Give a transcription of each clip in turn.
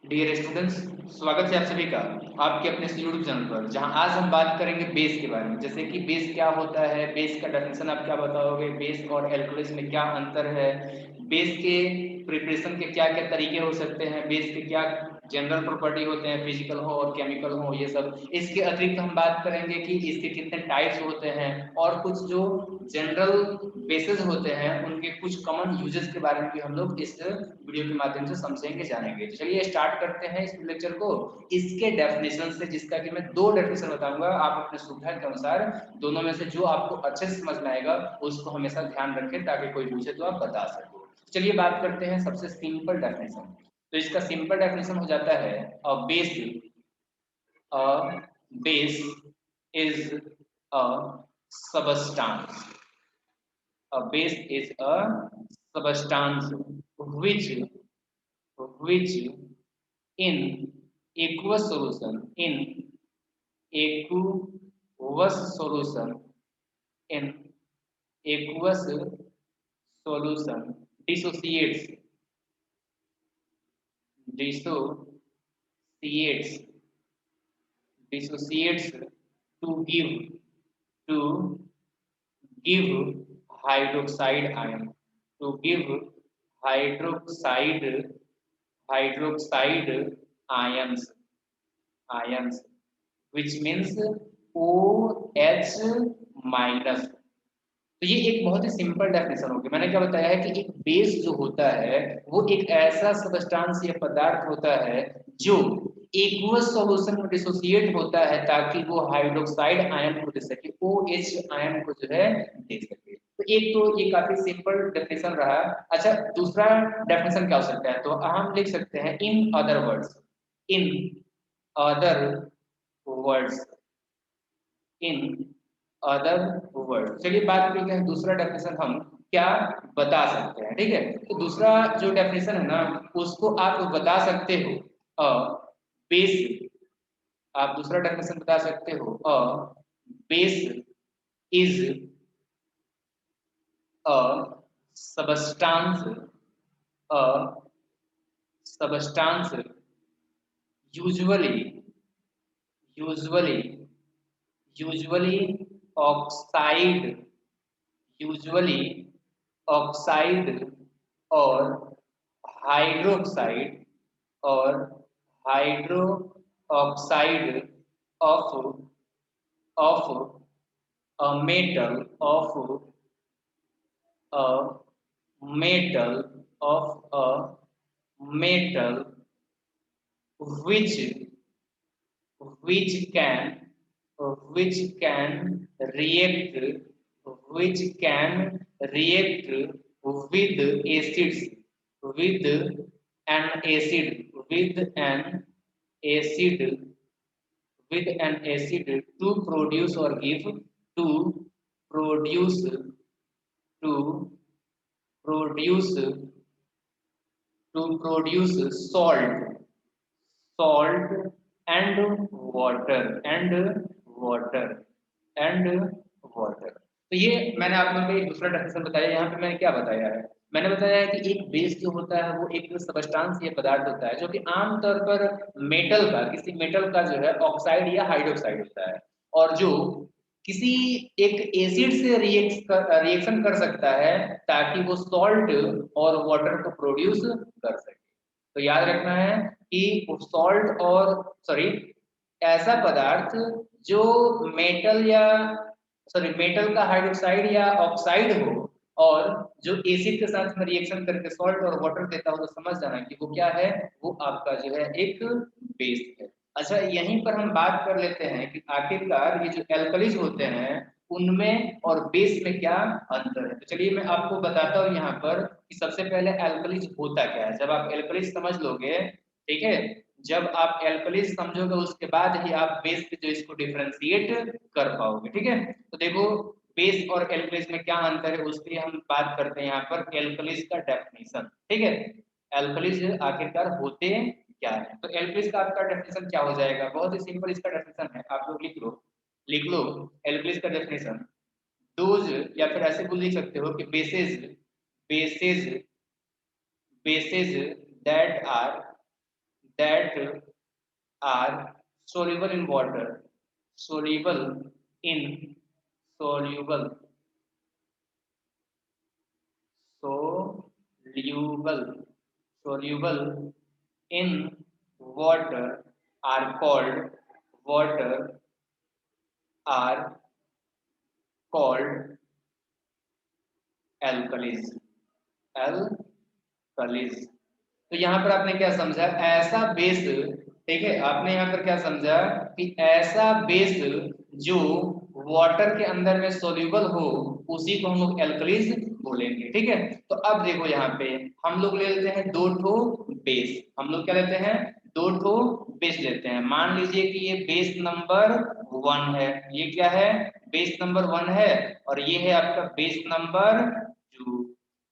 Dear students, स्वागत है आप सभी का आपके अपने यूट्यूब चैनल पर, जहां आज हम बात करेंगे बेस के बारे में। जैसे कि बेस क्या होता है, बेस का डेफिनेशन आप क्या बताओगे, बेस और एल्कोहलिस में क्या अंतर है, बेस के प्रिपरेशन के क्या क्या तरीके हो सकते हैं, बेस के क्या जनरल प्रॉपर्टी होते हैं, फिजिकल हो और केमिकल हो, ये सब। इसके अतिरिक्त हम बात करेंगे कि इसके कितने टाइप्स होते हैं और कुछ जो जनरल बेसिस होते हैं उनके कुछ कॉमन यूजेस के बारे में भी हम लोग इस वीडियो के माध्यम से समझेंगे, जानेंगे। तो चलिए स्टार्ट करते हैं इस लेक्चर को इसके डेफिनेशन से, जिसका कि मैं दो डेफिनेशन बताऊंगा। आप अपने सुविधा के अनुसार दोनों में से जो आपको अच्छे से समझ में आएगा उसको हमेशा ध्यान रखें, ताकि कोई पूछे तो आप बता सको। चलिए बात करते हैं सबसे सिंपल डेफिनेशन। तो इसका सिंपल डेफिनेशन हो जाता है a base, a base is a substance. A base is a substance which in aqueous solution aqueous solution in aqueous solution dissociates dissociates dissociates to to give hydroxide ion, to give hydroxide hydroxide ions ions which means OH minus. तो ये एक बहुत ही simple definition होगी। मैंने क्या बताया है कि एक बेस जो होता है वो एक ऐसा सबस्टांस या पदार्थ होता है जो एक्वस सॉल्यूशन में डिसोसिएट होता है, ताकि वो हाइड्रोक्साइड आयन को दे सके, OH आयन को जो है दे सके। तो एक तो ये काफी सिंपल डेफिनेशन रहा। अच्छा, दूसरा डेफिनेशन क्या हो सकता है? तो हम लिख सकते हैं in other words, in other words, in other word. चलिए बात करते हैं दूसरा डेफिनेशन हम क्या बता सकते हैं। ठीक है, तो दूसरा जो डेफिनेशन है ना उसको आप बता सकते हो अ बेस। आप दूसरा डेफिनेशन बता सकते हो a base is a substance, a substance usually usually usually oxide usually oxide और हाइड्रोक्साइड और hydro oxide of of a metal of a metal of a metal which which can which can react which can react with acids with an acid with an acid with an acid to produce or give to produce to produce to produce salt and water and water and water। तो ये मैंने आप लोगों को एक दूसरा definition बताया। यहाँ पे मैंने क्या बताया है? मैंने बताया है कि एक बेस जो होता है वो एक सबस्टांस या पदार्थ होता है जो कि आमतौर पर मेटल का, किसी मेटल का जो है ऑक्साइड या हाइड्रोक्साइड होता है, और जो किसी एक एसिड से रिएक्शन कर सकता है ताकि वो सॉल्ट और वाटर को प्रोड्यूस कर सके। तो याद रखना है कि सॉल्ट और सॉरी ऐसा पदार्थ जो मेटल या सॉरी मेटल का हाइड्रोक्साइड या ऑक्साइड हो और जो एसिड के साथ में रिएक्शन करके सॉल्ट और वाटर देता हो, तो समझ जाना कि वो क्या है, वो आपका जो है एक बेस है। अच्छा, यहीं पर हम बात कर लेते हैं कि आखिरकार ये जो एल्कलीज होते हैं उनमें और बेस में क्या अंतर है। तो चलिए मैं आपको बताता हूँ यहाँ पर कि सबसे पहले एल्कलीज होता क्या है। जब आप एल्कलीज समझ लोगे, ठीक है, जब आप एल्कलीज समझोगे उसके बाद ही आप बेस पे जो इसको डिफरेंशिएट कर पाओगे। ठीक है, तो देखो बेस और एल्कलीज में क्या अंतर है उसकी हम बात करते हैं यहाँ पर एल्कलीज का डेफिनेशन। ठीक है, एल्कलीज आखिरकार होते क्या है? तो एल्कलीज का आपका डेफिनेशन क्या हो जाएगा? बहुत ही सिंपल इसका डेफिनेशन है, आप लोग लिख लो एल्कलीज का डेफिनेशन। दोज, या फिर ऐसे बोल लिख सकते हो कि bases bases that are that are soluble in water, soluble in soluble soluble soluble in water are called water are called alkalis, alkalis। तो यहाँ पर आपने क्या समझा, ऐसा बेस, ठीक है, आपने यहाँ पर क्या समझा कि ऐसा बेस जो वाटर के अंदर में सोल्यूबल हो उसी को हम लोग एल्कलीज बोलेंगे, ठीक है। तो अब देखो यहाँ पे हम लोग ले लेते हैं दो ठो बेस, हम लोग क्या लेते हैं, दो ठो बेस लेते हैं। मान लीजिए कि ये बेस नंबर 1 है, ये क्या है, बेस नंबर 1 है, और ये है आपका बेस नंबर 2।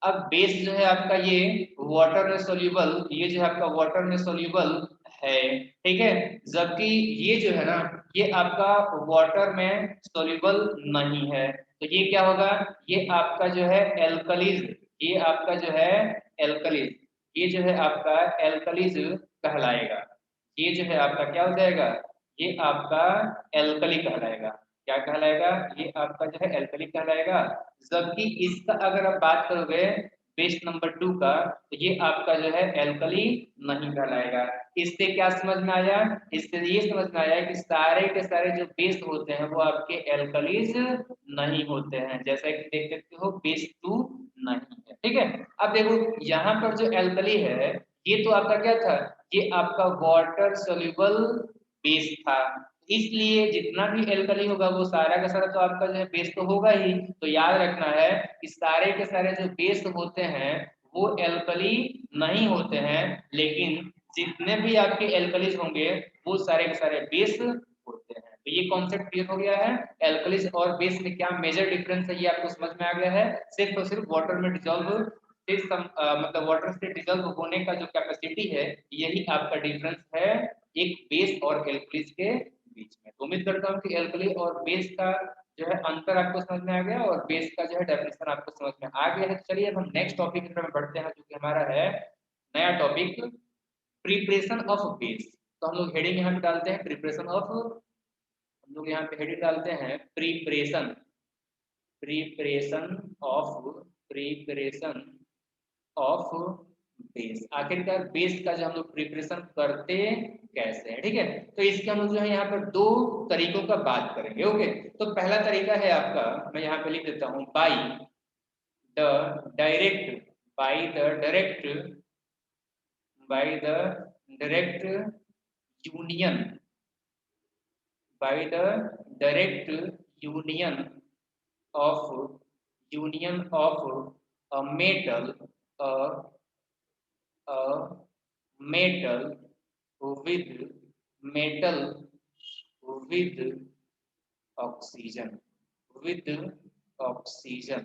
अब बेस जो है आपका ये वाटर में सोल्यूबल, ये जो है आपका वाटर में सोल्यूबल है, ठीक है, जबकि ये जो है ना ये आपका वाटर में सोल्यूबल नहीं है। तो ये क्या होगा, ये आपका जो है एल्कलीज, ये आपका जो है एल्कलीज, ये जो है आपका एल्कलीज कहलाएगा। ये जो है आपका क्या हो जाएगा, ये आपका एल्कली कहलाएगा। क्या कहलाएगा, ये आपका जो है एल्कली कहलाएगा। जबकि इसका अगर आप बात करोगे बेस नंबर 2 का, तो ये आपका जो है एल्कली नहीं कहलाएगा। इससे क्या समझ में आया, इससे ये समझ में आया कि सारे के सारे जो बेस होते हैं वो आपके एल्कलीज नहीं होते हैं, जैसा कि देख सकते हो बेस 2 नहीं है, ठीक है। अब देखो यहाँ पर जो एल्कली है ये तो आपका क्या था, ये आपका वाटर सोल्यूबल बेस था, इसलिए जितना भी एल्कली होगा वो सारा का सारा तो आपका जो है बेस तो होगा ही। तो याद रखना है कि सारे के सारे जो बेस होते हैं वो एल्कली नहीं होते हैं, लेकिन जितने भी आपके एल्कलीज होंगे वो सारे के सारे बेस होते हैं। तो ये कॉन्सेप्ट क्लियर हो गया है, एल्कलीज और बेस में क्या मेजर डिफरेंस है ये आपको समझ में आ गया है। सिर्फ और सिर्फ वाटर में डिजॉल्व मतलब वाटर से डिजॉल्व होने का जो कैपेसिटी है यही आपका डिफरेंस है एक बेस और एल्कलीज के बीच में। तो उम्मीद करता हूँ कि एल्कली और बेस का जो है अंतर आपको समझ में आ गया और बेस का जो है डेफिनेशन आपको समझ में आ गया है। तो चलिए अब हम नेक्स्ट टॉपिक की तरफ बढ़ते हैं जो कि हमारा है नया टॉपिक, प्रिपरेशन ऑफ बेस। तो हम लोग हेडिंग यहाँ पे डालते हैं प्रिपरेशन ऑफ, हम लोग यहाँ पे हेडिंग डालते हैं preparation, preparation of, preparation of base. आखिरकार बेस का जो हम लोग प्रिपरेशन करते कैसे हैं, ठीक है। तो इसके हम लोग जो है यहाँ पर दो तरीकों का बात करेंगे, ओके। तो पहला तरीका है आपका, मैं यहाँ पे लिख देता हूँ, by the direct, by the direct, by the direct union, by the direct union of, union of a metal, a metal with metal with oxygen, with oxygen।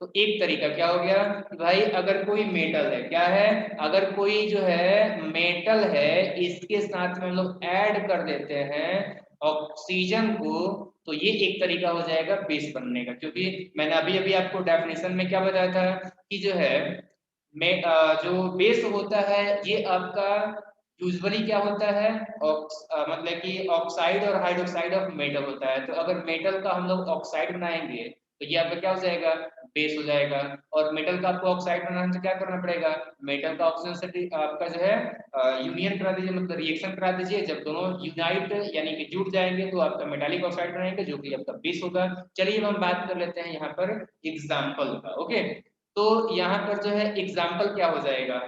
तो एक तरीका क्या हो गया कि भाई अगर कोई मेटल है, क्या है, अगर कोई जो है मेटल है इसके साथ में हम लोग ऐड कर देते हैं ऑक्सीजन को, तो ये एक तरीका हो जाएगा बेस बनने का। क्योंकि मैंने अभी अभी आपको डेफिनेशन में क्या बताया था कि जो है जो बेस होता है ये आपका यूजुअली क्या होता है, मतलब कि ऑक्साइड और हाइड्रोक्साइड ऑफ मेटल होता है। तो अगर मेटल का हम लोग ऑक्साइड बनाएंगे तो ये आपका क्या हो जाएगा, बेस हो जाएगा। और मेटल का आपको ऑक्साइड बनाना तो क्या करना पड़ेगा, मेटल का ऑक्सीजन से आपका जो है यूनियन करा दीजिए, मतलब रिएक्शन करा दीजिए। जब दोनों यूनाइट यानी कि जुड़ जाएंगे तो आपका मेटालिक ऑक्साइड बनाएंगे जो कि आपका बेस होगा। चलिए हम बात कर लेते हैं यहाँ पर एग्जाम्पल का, ओके। तो यहाँ पर जो है एग्जाम्पल क्या हो जाएगा,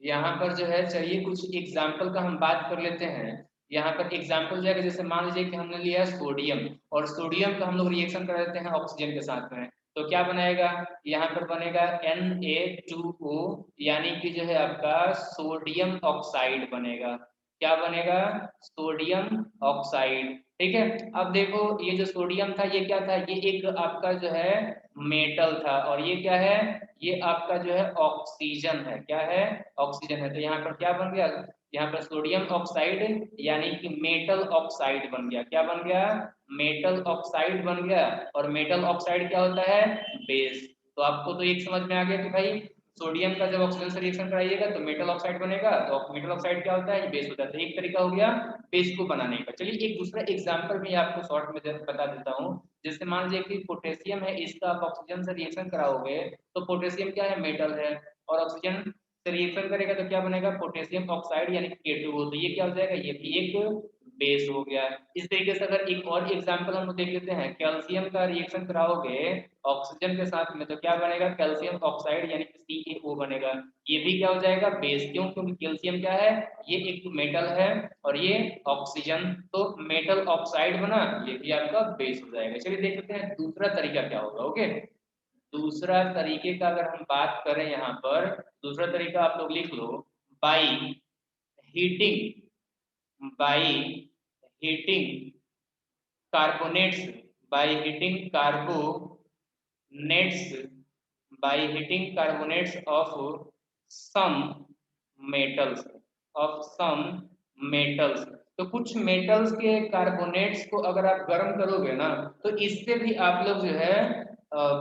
यहाँ पर जो है चलिए कुछ एग्जाम्पल का हम बात कर लेते हैं। यहाँ पर एग्जाम्पल जो है जैसे मान लीजिए कि हमने लिया सोडियम, और सोडियम का हम लोग रिएक्शन कर देते हैं ऑक्सीजन के साथ में, तो क्या बनाएगा, यहाँ पर बनेगा Na2O, यानी कि जो है आपका सोडियम ऑक्साइड बनेगा। क्या बनेगा, सोडियम ऑक्साइड, ठीक है। अब देखो ये जो सोडियम था ये क्या था, ये एक आपका जो है मेटल था, और ये क्या है, ये आपका जो है ऑक्सीजन है, क्या है, ऑक्सीजन है। तो यहाँ पर क्या बन गया, यहाँ पर सोडियम ऑक्साइड यानी कि मेटल ऑक्साइड बन गया। क्या बन गया, मेटल ऑक्साइड बन गया। और मेटल ऑक्साइड क्या होता है, बेस। तो आपको तो एक समझ में आ गया कि भाई सोडियम का जब ऑक्सीजन से रिएक्शन कराइएगा तो मेटल ऑक्साइड बनेगा, तो मेटल ऑक्साइड क्या होता है, ये बेस होता है। तो एक तरीका हो गया बेस को बनाने का। चलिए एक दूसरा एग्जांपल भी आपको शॉर्ट में बता देता हूँ। जैसे मान लीजिए कि पोटेशियम है, इसका आप ऑक्सीजन से रिएक्शन कराओगे तो पोटेशियम क्या है, मेटल है, और ऑक्सीजन से रिएक्शन करेगा तो क्या बनेगा, पोटेशियम ऑक्साइड यानी K2O। तो ये क्या हो जाएगा, ये भी एक बेस हो गया। इस तरीके से अगर एक और एग्जांपल हम देख लेते हैं, कैल्शियम का रिएक्शन कराओगे ऑक्सीजन के साथ में तो क्या बनेगा, कैल्शियम ऑक्साइड यानी कि CaO बनेगा। ये भी क्या हो जाएगा, बेस। क्यों, क्योंकि कैल्शियम क्या है, ये एक मेटल है, और ये ऑक्सीजन, तो मेटल ऑक्साइड बना, ये भी आपका बेस हो जाएगा। चलिए देख लेते हैं दूसरा तरीका क्या होगा। ओके, दूसरा तरीके का अगर हम बात करें यहाँ पर, दूसरा तरीका आप लोग लिख लो, by heating, by heating carbonates, by heating carbonates, by heating carbonates of some metals, of some metals. तो कुछ मेटल्स के कार्बोनेट्स को अगर आप गर्म करोगे ना तो इससे भी आप लोग जो है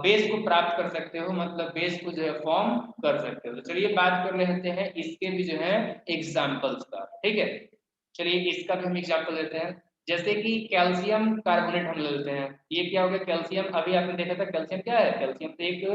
बेस को प्राप्त कर सकते हो, मतलब बेस को जो है फॉर्म कर सकते हो। तो चलिए बात कर लेते हैं इसके भी जो है एग्जाम्पल्स का, ठीक है। चलिए इसका भी हम एग्जाम्पल लेते हैं। जैसे कि कैल्शियम कार्बोनेट हम ले लेते हैं, ये क्या हो गया, कैल्शियम, अभी आपने देखा था कैल्शियम क्या है, कैल्शियम तो एक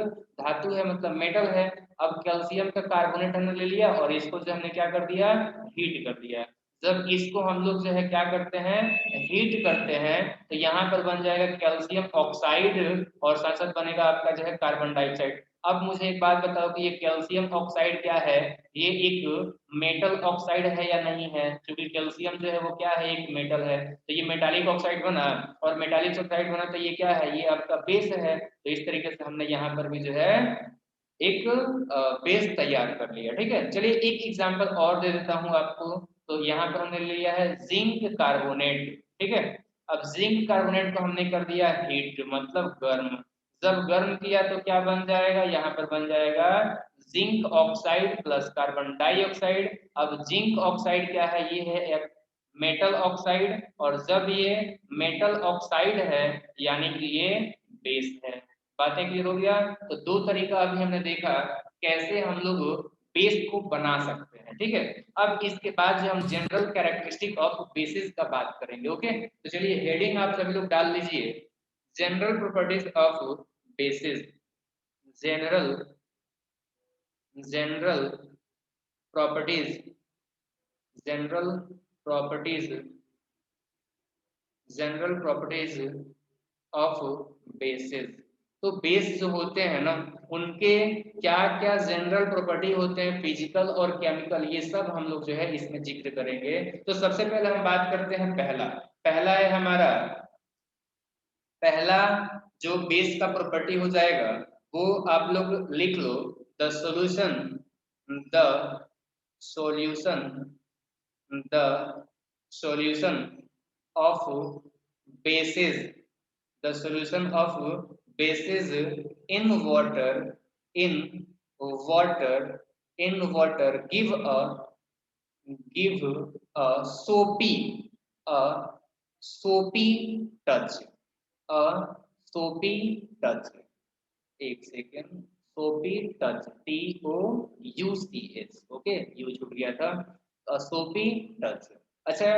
धातु है, मतलब मेटल है। अब कैल्शियम का कार्बोनेट हमने ले लिया और इसको जो हमने क्या कर दिया, हीट कर दिया। जब इसको हम लोग जो है क्या करते हैं, हीट करते हैं, तो यहाँ पर बन जाएगा कैल्शियम ऑक्साइड और साथ साथ बनेगा आपका जो है कार्बन डाइऑक्साइड। अब मुझे एक बात बताओ कि ये कैल्शियम ऑक्साइड क्या है, ये एक मेटल ऑक्साइड है या नहीं है, क्योंकि कैल्शियम जो है वो क्या है, एक मेटल है। तो ये मेटालिक ऑक्साइड बना, और मेटालिक ऑक्साइड बना तो ये क्या है, ये आपका बेस है। तो इस तरीके से हमने यहाँ पर भी जो है एक बेस तैयार कर लिया, ठीक है। चलिए एक एग्जांपल और दे देता हूँ आपको। तो यहाँ पर हमने ले लिया है जिंक कार्बोनेट, ठीक है। अब जिंक कार्बोनेट को हमने कर दिया हीट, मतलब गर्म। जब गर्म किया तो क्या बन जाएगा, यहाँ पर बन जाएगा zinc oxide plus carbon dioxide. अब जिंक ऑक्साइड क्या है, ये है एक मेटल ऑक्साइड, और जब ये मेटल ऑक्साइड है यानी कि ये बेस है। बातें क्लियर हो गया। तो दो तरीका अभी हमने देखा कैसे हम लोग बेस को बना सकते हैं, ठीक है। अब इसके बाद जो हम जनरल कैरेक्टरिस्टिक ऑफ बेसिस का बात करेंगे। ओके, तो चलिए हेडिंग आप सभी लोग डाल लीजिए, general properties of basis, general, general properties, general properties, general properties of basis. तो बेस जो होते हैं ना, उनके क्या क्या जनरल प्रॉपर्टी होते हैं, फिजिकल और केमिकल, ये सब हम लोग जो है इसमें जिक्र करेंगे। तो सबसे पहले हम बात करते हैं पहला, पहला है हमारा, पहला जो बेस का प्रॉपर्टी हो जाएगा वो आप लोग लिख लो, the solution, the solution, the solution of bases, the solution of bases in water, in water, in water give a soapy, a soapy touch, a soapy touch। एक सेकेंड, सोपी टच, TOUCH, ओके, यू छूट गया था, सोपी touch. अच्छा,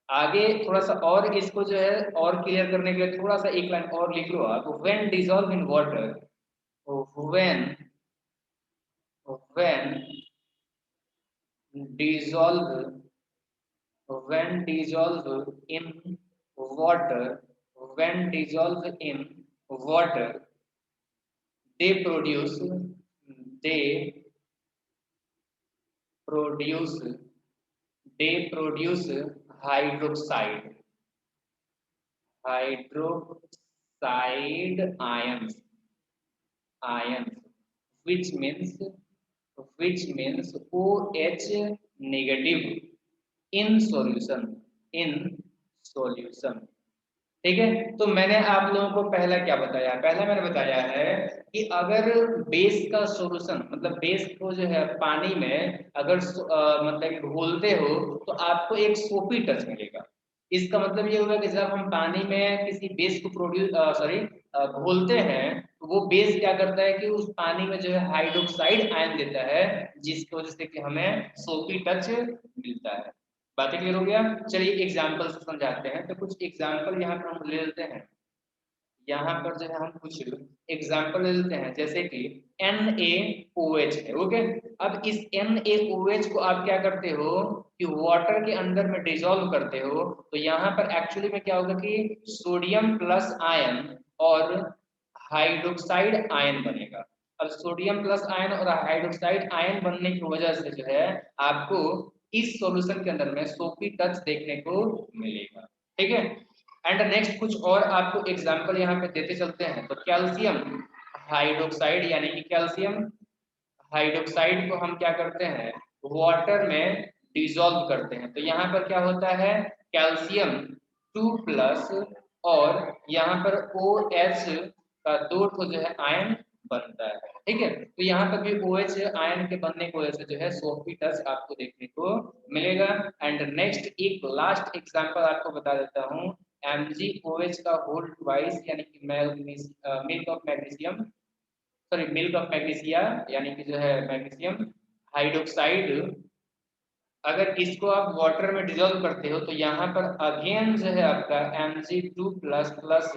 आगे थोड़ा सा और इसको जो है और क्लियर करने के लिए थोड़ा सा एक लाइन और लिख लो आप, when dissolve in water, when, when dissolve, when dissolve in water, when dissolve in water, they produce, they produce, they produce hydroxide, hydroxide ions, ions, which means, which means OH negative in solution, in solution। ठीक है। तो मैंने आप लोगों को पहला क्या बताया, पहला मैंने बताया है कि अगर बेस का सॉल्यूशन, मतलब बेस को जो है पानी में अगर मतलब घोलते हो तो आपको एक सोपी टच मिलेगा। इसका मतलब ये होगा कि जब हम पानी में किसी बेस को प्रोड्यूस, सॉरी, घोलते हैं तो वो बेस क्या करता है कि उस पानी में जो है हाइड्रोक्साइड आयन देता है, जिसकी वजह से कि हमें सोपी टच मिलता है। बातें क्लियर हो गया? चलिए एग्जाम्पल से समझाते हैं। तो कुछ एग्जाम्पल यहाँ पर हम ले लेते हैं। यहाँ पर जो है हम कुछ एग्जाम्पल ले लेते हैं, जैसे कि NaOH है। ओके, अब इस NaOH को आप क्या करते हो कि वाटर के अंदर में डिसॉल्व करते हो, तो यहाँ पर एक्चुअली में क्या होगा कि सोडियम प्लस आयन और हाइड्रोक्साइड आयन बनेगा। अब सोडियम प्लस आयन और हाइड्रोक्साइड आयन बनने की वजह से जो है आपको इस सॉल्यूशन के अंदर में सोपी टच देखने को मिलेगा। ठीक है, एंड नेक्स्ट कुछ और आपको एग्जांपल यहाँ पे देते चलते हैं। तो कैल्शियम हाइड्रोक्साइड यानी कि कैल्शियम हाइड्रोक्साइड को हम क्या करते हैं वाटर में डिसॉल्व करते हैं। तो यहाँ पर क्या होता है कैल्शियम 2 प्लस और यहाँ पर OH का 2 ठो जो है आयन बनता है। ठीक है, तो यहाँ पर भी OH आयन के बनने की वजह से जो है सोपी टच आपको देखने को मिलेगा। एंड नेक्स्ट एक लास्ट एग्जांपल आपको बता देता हूँ, MgOH का होल ट्वाइस यानी कि milk of magnesium, sorry milk of magnesia यानी कि जो है मैग्नीशियम हाइड्रोक्साइड, अगर इसको आप वाटर में डिसॉल्व करते हो तो यहाँ पर अगेन जो है आपका Mg2 plus plus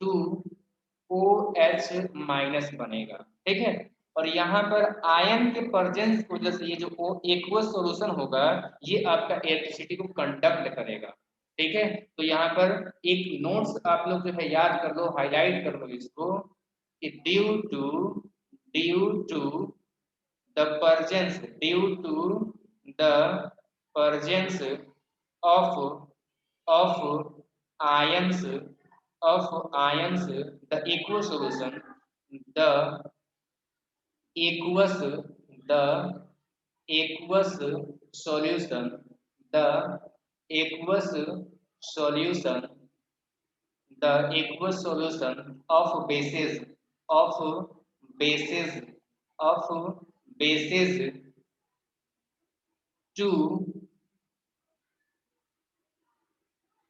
2OH minus बनेगा। ठीक है, और यहाँ पर आयन के प्रेजेंस की वजह से ये जो एक्वस सॉल्यूशन होगा ये आपका इलेक्ट्रिसिटी को कंडक्ट करेगा। ठीक है, तो यहाँ पर एक नोट्स आप लोग जो है याद कर लो, हाईलाइट कर लो इसको कि due to the presence of ions the aqueous solution the aqueous the aqueous solution the aqueous solution the aqueous solution of bases of bases to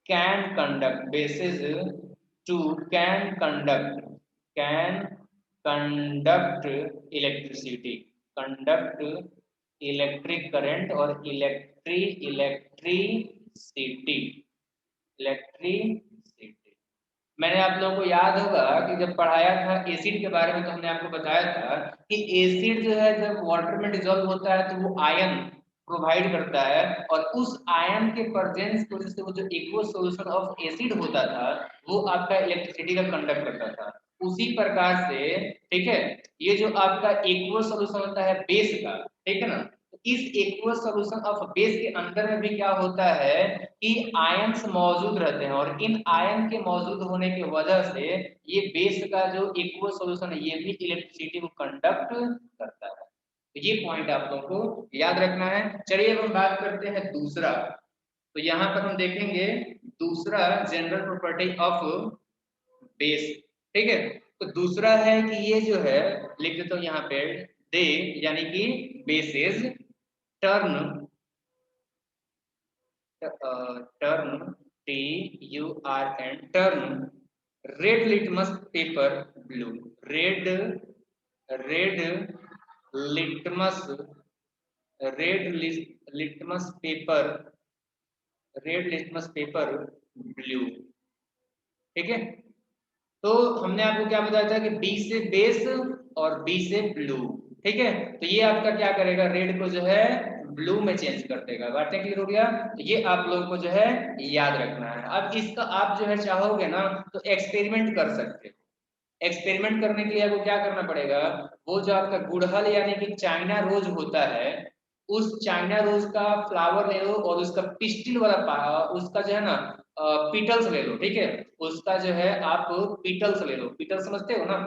can conduct bases to can conduct electricity conduct electric current और electricity. मैंने आप लोगों को याद होगा कि जब पढ़ाया था एसिड के बारे में तो हमने आपको बताया था कि एसिड जो है जब वाटर में डिसॉल्व होता है तो वो आयन प्रोवाइड करता है, और उस आयन के प्रेजेंस की वजह से वो जो एक्वस सॉल्यूशन ऑफ एसिड होता था वो आपका इलेक्ट्रिसिटी का कंडक्ट करता था। उसी प्रकार से ठीक है, ये जो आपका एक्वस सॉल्यूशन होता है बेस का, ठीक है ना, तो इस एक्वस सॉल्यूशन ऑफ बेस के अंदर में भी क्या होता है कि आयंस मौजूद रहते हैं, और इन आयन के मौजूद होने की वजह से ये बेस का जो एक्वस सॉल्यूशन है ये भी इलेक्ट्रिसिटी को कंडक्ट करता है। तो ये पॉइंट आप लोगों को याद रखना है। चलिए अब हम बात करते हैं दूसरा। तो यहाँ पर हम देखेंगे दूसरा जनरल प्रॉपर्टी ऑफ बेस। ठीक है, तो दूसरा है कि ये जो है लिख देता हूँ यहाँ पे दे यानी कि bases turn turn red litmus paper blue red red litmus litmus paper blue. ठीक है, तो हमने आपको क्या बताया था कि बी से बेस और बी से ब्लू। ठीक है, तो ये आपका क्या करेगा रेड को जो है ब्लू में चेंज कर देगा। बातें क्लियर हो गया? तो ये आप लोगों को जो है याद रखना है। अब इसका आप जो है चाहोगे ना तो एक्सपेरिमेंट कर सकते हो। एक्सपेरिमेंट करने के लिए आपको क्या करना पड़ेगा, वो जो आपका गुड़हल यानी कि चाइना रोज होता है, उस चाइना रोज का फ्लावर ले लो और उसका पिस्टिल वाला उसका जो है ना पीटल्स ले लो। ठीक है, उसका जो है आप पीटल्स ले लो, पीटल समझते हो ना,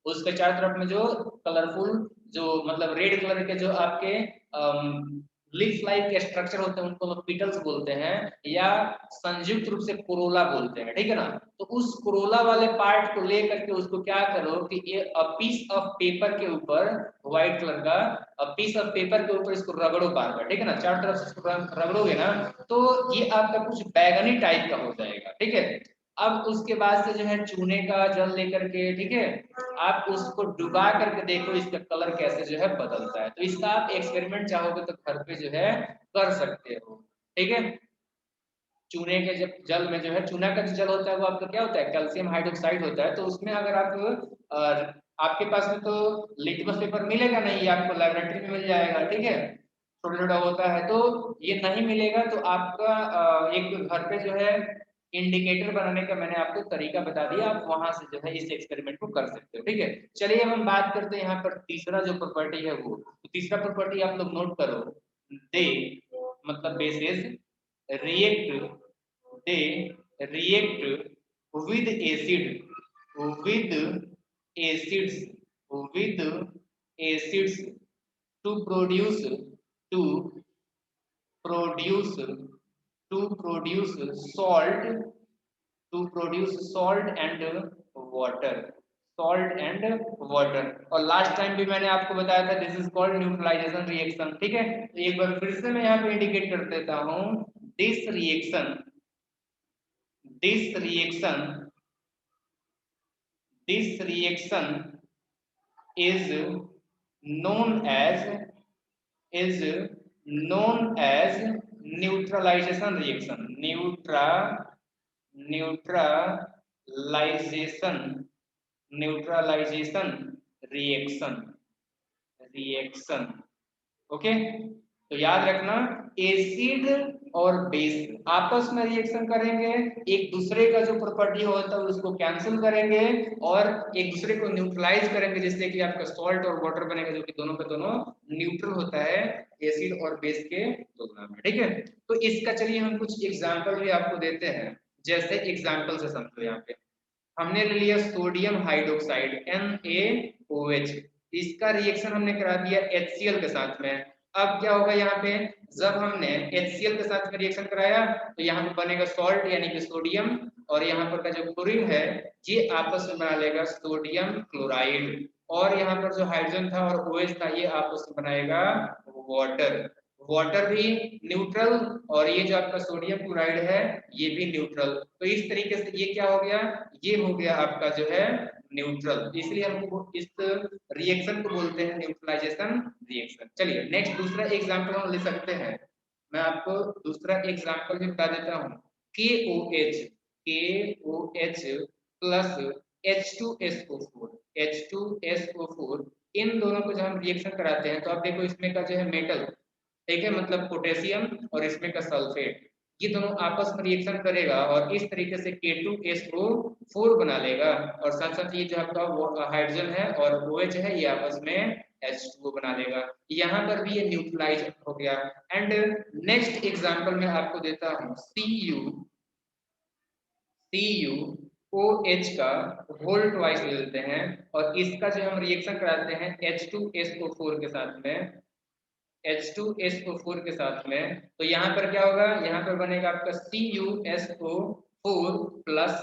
उसके चारों तरफ में जो कलरफुल जो मतलब रेड कलर के जो आपके लीफ लाइक के स्ट्रक्चर होते हैं उनको लोग पीटल्स बोलते हैं, या संयुक्त रूप से कोरोला बोलते हैं। ठीक है ना, तो उस कोरोला वाले पार्ट को लेकर के उसको क्या करो कि ये पीस ऑफ पेपर के ऊपर व्हाइट कलर का पीस ऑफ पेपर के ऊपर इसको रगड़ो बार बार। ठीक है ना, चारों तरफ से इसको रगड़ोगे ना तो ये आपका कुछ बैगनी टाइप का हो जाएगा। ठीक है, अब उसके बाद से जो है चूने का जल लेकर के, ठीक है, आप उसको डुबा करके देखो इसका कलर कैसे जो है बदलता है। तो इसका आप एक्सपेरिमेंट चाहोगे तो घर पे जो है कर सकते हो, ठीक है। चूने के जब जल में जो है, चूना का जो जल होता है वो आपका क्या होता है, कैल्शियम हाइड्रोक्साइड होता है। तो उसमें अगर आप आपके पास में तो लिटमस पेपर मिलेगा नहीं, आपको लेबोरेटरी में मिल जाएगा, ठीक है, छोटा छोटा होता है। तो ये नहीं मिलेगा तो आपका एक घर पे जो है इंडिकेटर बनाने का मैंने आपको तरीका बता दिया, आप वहां से जो है इस एक्सपेरिमेंट को कर सकते हो, ठीक है। चलिए अब हम बात करते हैं यहाँ पर तीसरा जो प्रॉपर्टी है वो, तो तीसरा प्रॉपर्टी आप लोग नोट करो, दे मतलब basis react, they react with acid, with acids, with acids to produce, to produce, to produce salt, to produce salt and water, salt and water। और लास्ट टाइम भी मैंने आपको बताया था this is called neutralisation reaction, ठीक है। तो एक बार फिर से मैं यहाँ पे इंडिकेट कर देता हूँ, this reaction, this reaction, this reaction is known as, is known as neutralization reaction, neutralization, neutralization reaction, reaction, okay. तो याद रखना, एसिड और बेस आपस में रिएक्शन करेंगे, एक दूसरे का जो प्रॉपर्टी होता है उसको कैंसिल करेंगे और एक दूसरे को न्यूट्रलाइज करेंगे, जिससे कि आपका सॉल्ट और वाटर बनेगा, जो कि दोनों का दोनों न्यूट्रल होता है एसिड और बेस के तुलना में, ठीक है। तो इसका चलिए हम कुछ एग्जाम्पल भी आपको देते हैं, जैसे एग्जाम्पल से समझो। यहाँ पे हमने ले लिया सोडियम हाइड्रोक्साइड NaOH, इसका रिएक्शन हमने करा दिया HCl के साथ में। अब क्या होगा यहाँ पे, जब हमने HCl के साथ में रिएक्शन कराया तो यहाँ पे बनेगा सॉल्ट यानी कि सोडियम, और यहाँ पर का जो क्लोरीन है ये आपस में बना लेगा सोडियम क्लोराइड, और यहाँ पर जो हाइड्रोजन था और OH था ये आपस में बनाएगा वाटर, वाटर भी न्यूट्रल, और ये जो आपका सोडियम क्लोराइड है ये भी न्यूट्रल। तो इस तरीके से ये क्या हो गया, ये हो गया आपका जो है न्यूट्रल, इसलिए हम इस रिएक्शन को बोलते हैं न्यूट्रलाइजेशन रिएक्शन। चलिए नेक्स्ट दूसरा एग्जांपल हम ले सकते हैं, मैं आपको दूसरा एग्जांपल भी बता देता हूँ। KOH, KOH plus H2SO4, H2SO4, इन दोनों को जब हम रिएक्शन कराते हैं तो आप देखो इसमें का जो है मेटल, ठीक है, मतलब पोटेशियम, और इसमें का सल्फेट, ये दोनों आपस में रिएक्शन करेगा और इस तरीके से K2SO4 बना लेगा, और साथ साथ ये जो आपका हाइड्रोजन है और OH है ये आपस में H2O बना लेगा, यहाँ पर भी ये न्यूट्रलाइज हो गया। एंड नेक्स्ट एग्जांपल मैं आपको देता हूँ CuOH का होल ट्वाइस ले लेते हैं, और इसका जो हम रिएक्शन कराते हैं H2SO4 के साथ में, H2SO4 के साथ में, तो यहाँ पर क्या होगा, यहाँ पर बनेगा आपका CuSO4 प्लस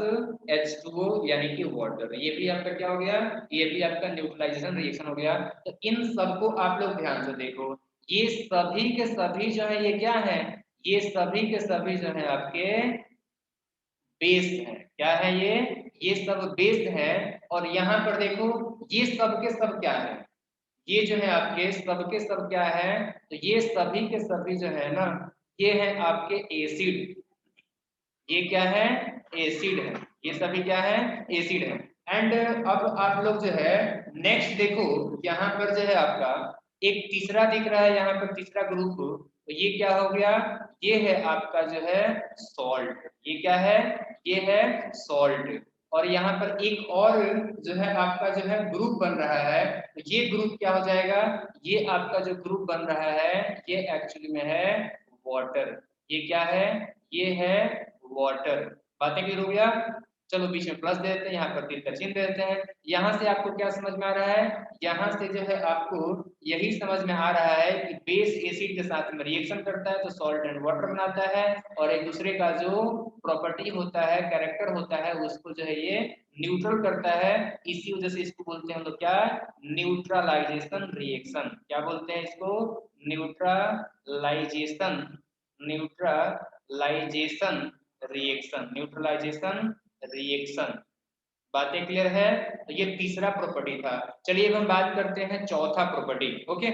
H2O यानी कि वाटर, ये भी आपका क्या हो गया, ये भी आपका न्यूट्रलाइजेशन रिएक्शन हो गया। तो इन सबको आप लोग ध्यान से देखो, ये सभी के सभी जो है ये क्या है, ये सभी के सभी जो है आपके बेस है, क्या है ये सब बेस है। और यहाँ पर देखो ये सब के सब क्या है, ये जो है आपके सब के सब क्या है, तो ये सभी के सभी जो है ना ये है आपके एसिड, ये क्या है, एसिड है, ये सभी क्या है, एसिड है। एंड अब आप लोग जो है नेक्स्ट देखो, यहाँ पर जो है आपका एक तीसरा दिख रहा है, यहाँ पर तीसरा ग्रुप, तो ये क्या हो गया, ये है आपका जो है सॉल्ट, ये क्या है, ये है सॉल्ट। और यहाँ पर एक और जो है आपका जो है ग्रुप बन रहा है, तो ये ग्रुप क्या हो जाएगा, ये आपका जो ग्रुप बन रहा है ये एक्चुअली में है वाटर, ये क्या है, ये है वाटर। बातें क्लियर हो गया। चलो बीच में प्लस दे देते हैं, यहाँ पर तीर का चिन्ह दे देते हैं। यहाँ से आपको क्या समझ में आ रहा है, यहाँ से जो है आपको यही समझ में आ रहा है कि बेस एसिड के साथ में रिएक्शन करता है तो सॉल्ट एंड वाटर बनाता है, और एक दूसरे का जो प्रॉपर्टी होता है, कैरेक्टर होता है, उसको जो है ये न्यूट्रल करता है। इसी वजह से इसको बोलते हैं हम लोग क्या, न्यूट्रलाइजेशन रिएक्शन। क्या बोलते हैं इसको, neutralisation, neutralisation reaction, neutralisation reaction. बातें क्लियर है? तो ये तीसरा प्रॉपर्टी था। चलिए अब हम बात करते हैं चौथा प्रॉपर्टी। ओके,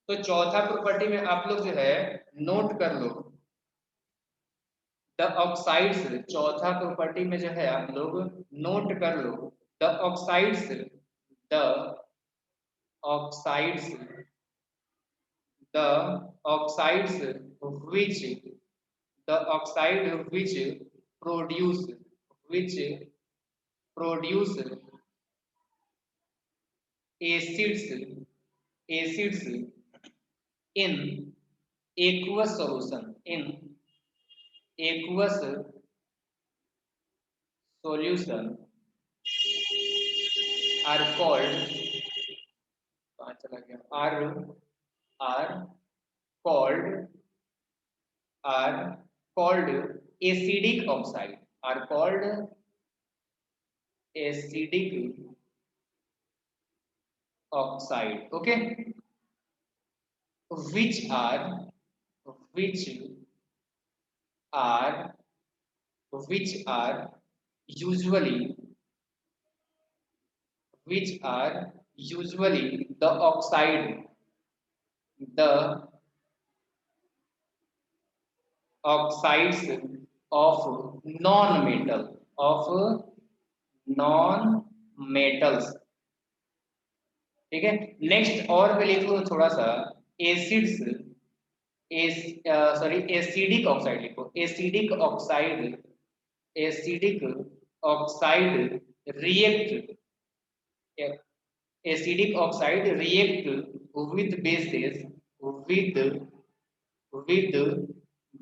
तो चौथा प्रॉपर्टी में आप लोग जो है नोट कर लो द ऑक्साइड्स। चौथा प्रॉपर्टी में जो है आप लोग नोट कर लो the oxides, the oxides, the oxides which the oxide produce which produce acids acids in aqueous solution, in aqueous solution are called, कहाँ चला गया, are called are called acidic oxide, are called acidic oxide. Okay, which are which are which are usually which are usually the oxides of non metals। ठीक है, next और भी लिख लो थोड़ा सा, एसिड्स सॉरी एसिडिक ऑक्साइड लिखो, acidic oxide, acidic oxide react, acidic oxide react with bases with with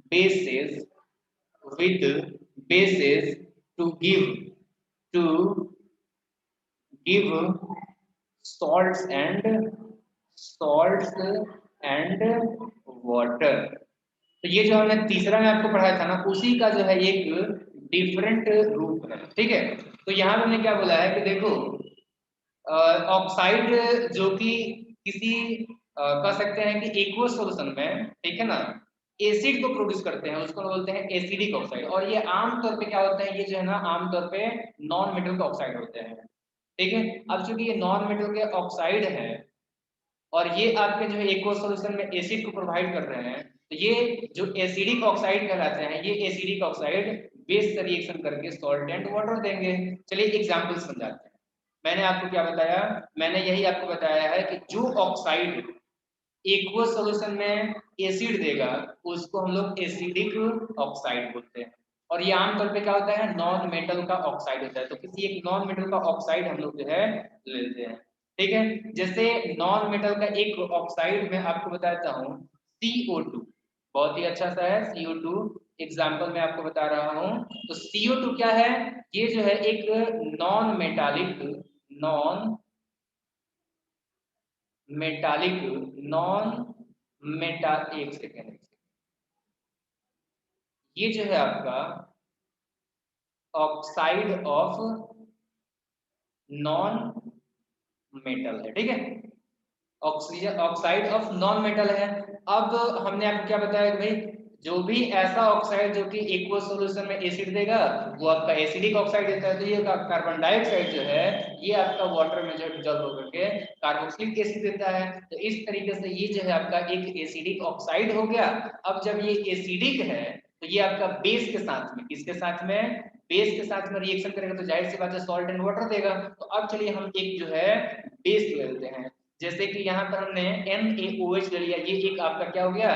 bases with bases to to give salts and water। तो ये जो हमने तीसरा में आपको पढ़ाया था ना, उसी का जो है एक डिफरेंट रूप है। ठीक है, तो यहाँ पे हमने क्या बोला है कि देखो ऑक्साइड जो कि किसी कह सकते हैं कि एक्वस सॉल्यूशन में, ठीक है ना, एसिड को प्रोड्यूस करते हैं, उसको बोलते हैं एसिडिक ऑक्साइड। और ये आमतौर पे क्या होता है, ये जो है ना आमतौर पे नॉन मेटल के ऑक्साइड होते हैं। ठीक है, अब चूंकि ये नॉन मेटल के ऑक्साइड है और ये आपके जो है एक्वस सॉल्यूशन में एसिड को प्रोवाइड कर रहे हैं, तो ये जो एसिडिक ऑक्साइड कहलाते हैं, ये एसिडिक ऑक्साइड बेस से रिएक्शन करके सॉल्ट एंड वाटर देंगे। चलिए एग्जांपल समझाते हैं। मैंने आपको क्या बताया, मैंने यही आपको बताया है कि जो ऑक्साइड एक्वस सॉल्यूशन में एसिड देगा उसको हम लोग एसिडिक ऑक्साइड बोलते हैं। और ये आमतौर पे क्या होता है, नॉन मेटल का ऑक्साइड होता है। तो किसी एक नॉन मेटल का ऑक्साइड हम लोग जो है लेते हैं। ठीक है, जैसे नॉन मेटल का एक ऑक्साइड मैं आपको बताता हूँ CO2, बहुत ही अच्छा सा है CO2। एग्जाम्पल मैं आपको बता रहा हूँ, तो CO2 क्या है, ये जो है एक non metallic non metallic non Meta एक सेकेंड, ये जो है आपका ऑक्साइड ऑफ नॉन मेटल है। ठीक है, oxygen oxide of non metal है। अब हमने आपको क्या बताया कि भाई जो भी ऐसा ऑक्साइड जो कि एक्वस सॉल्यूशन में एसिड देगा वो आपका एसिडिक ऑक्साइड देता है। तो ये कार्बन डाइऑक्साइड जो है ये आपका वाटर में जो डिजॉल्व होकर के कार्बोक्सिलिक एसिड देता है। तो इस तरीके से ये जो है आपका एक एसिडिक ऑक्साइड हो गया। अब जब ये एसिडिक है तो ये आपका बेस के साथ में, किसके साथ में, बेस के साथ में रिएक्शन करेगा तो जाहिर सी बात है सॉल्ट एंड वाटर देगा। तो अब चलिए हम एक जो है बेस ले लेते हैं, जैसे कि यहाँ पर हमने NaOH ले लिया, ये एक आपका क्या हो गया,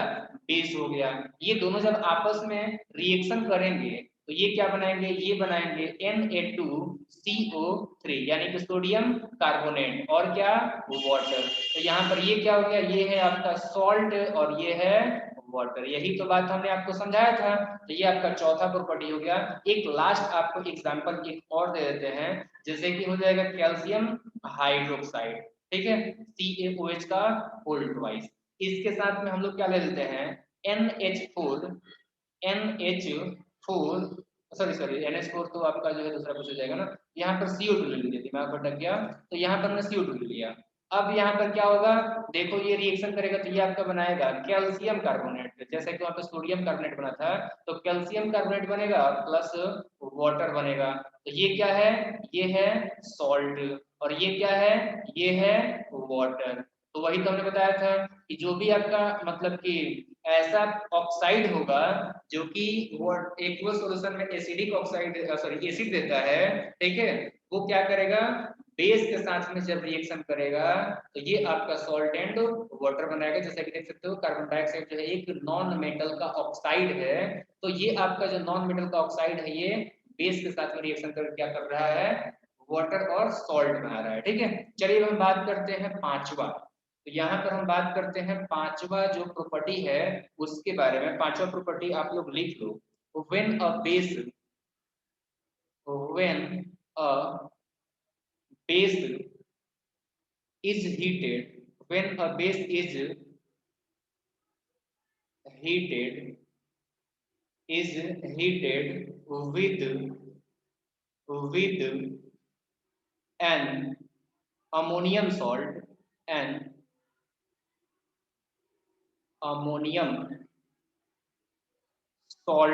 बेस हो गया। ये दोनों जब आपस में रिएक्शन करेंगे तो ये क्या बनाएंगे, ये बनाएंगे Na2CO3 यानी कि सोडियम कार्बोनेट और क्या, वाटर। तो यहाँ पर ये क्या हो गया, ये है आपका सॉल्ट और ये है वाटर। यही तो बात हमने आपको समझाया था। तो ये आपका चौथा प्रॉपर्टी हो गया। एक लास्ट आपको एग्जांपल एक और दे देते हैं, जैसे कि हो जाएगा कैल्शियम हाइड्रोक्साइड। ठीक है, CaOH का होल ट्वाइस। इसके साथ में हम लोग क्या ले लेते हैं, NH4 NH4 तो आपका जो है दूसरा कुछ हो जाएगा ना, यहाँ पर CO2 ले लीजिए, दिमाग भटक गया, तो यहाँ पर हमने CO2 ले लिया। अब यहाँ पर क्या होगा, देखो ये रिएक्शन करेगा तो ये आपका बनाएगा कैल्शियम कार्बोनेट, जैसे कि वहाँ पे सोडियम कार्बोनेट बना था, तो कैल्शियम कार्बोनेट बनेगा प्लस वाटर बनेगा। तो ये क्या है, ये है सॉल्ट, और ये क्या है, ये है वाटर। तो वही तो हमने बताया था कि जो भी आपका मतलब कि ऐसा ऑक्साइड होगा जो कि वो एक्वस सॉल्यूशन में एसिडिक ऑक्साइड सॉरी एसिड देता है, ठीक है, वो क्या करेगा, बेस के साथ में जब रिएक्शन करेगा तो ये आपका सॉल्ट एंड वाटर बनाएगा। जैसे कि देख सकते हो कार्बन डाइऑक्साइड जो है एक नॉन मेटल का ऑक्साइड है, तो ये आपका जो नॉन मेटल का ऑक्साइड है ये बेस के साथ में रिएक्शन कर क्या कर रहा है, वाटर और सॉल्ट बना रहा है, ठीक है। चलिए हम बात करते हैं पांचवा। तो यहाँ पर हम बात करते हैं पांचवा जो प्रॉपर्टी है उसके बारे में। पांचवा प्रॉपर्टी आप लोग लिख लो, when a base, when a base is heated, when a base is heated is heated with an ammonium salt and ammonium salt,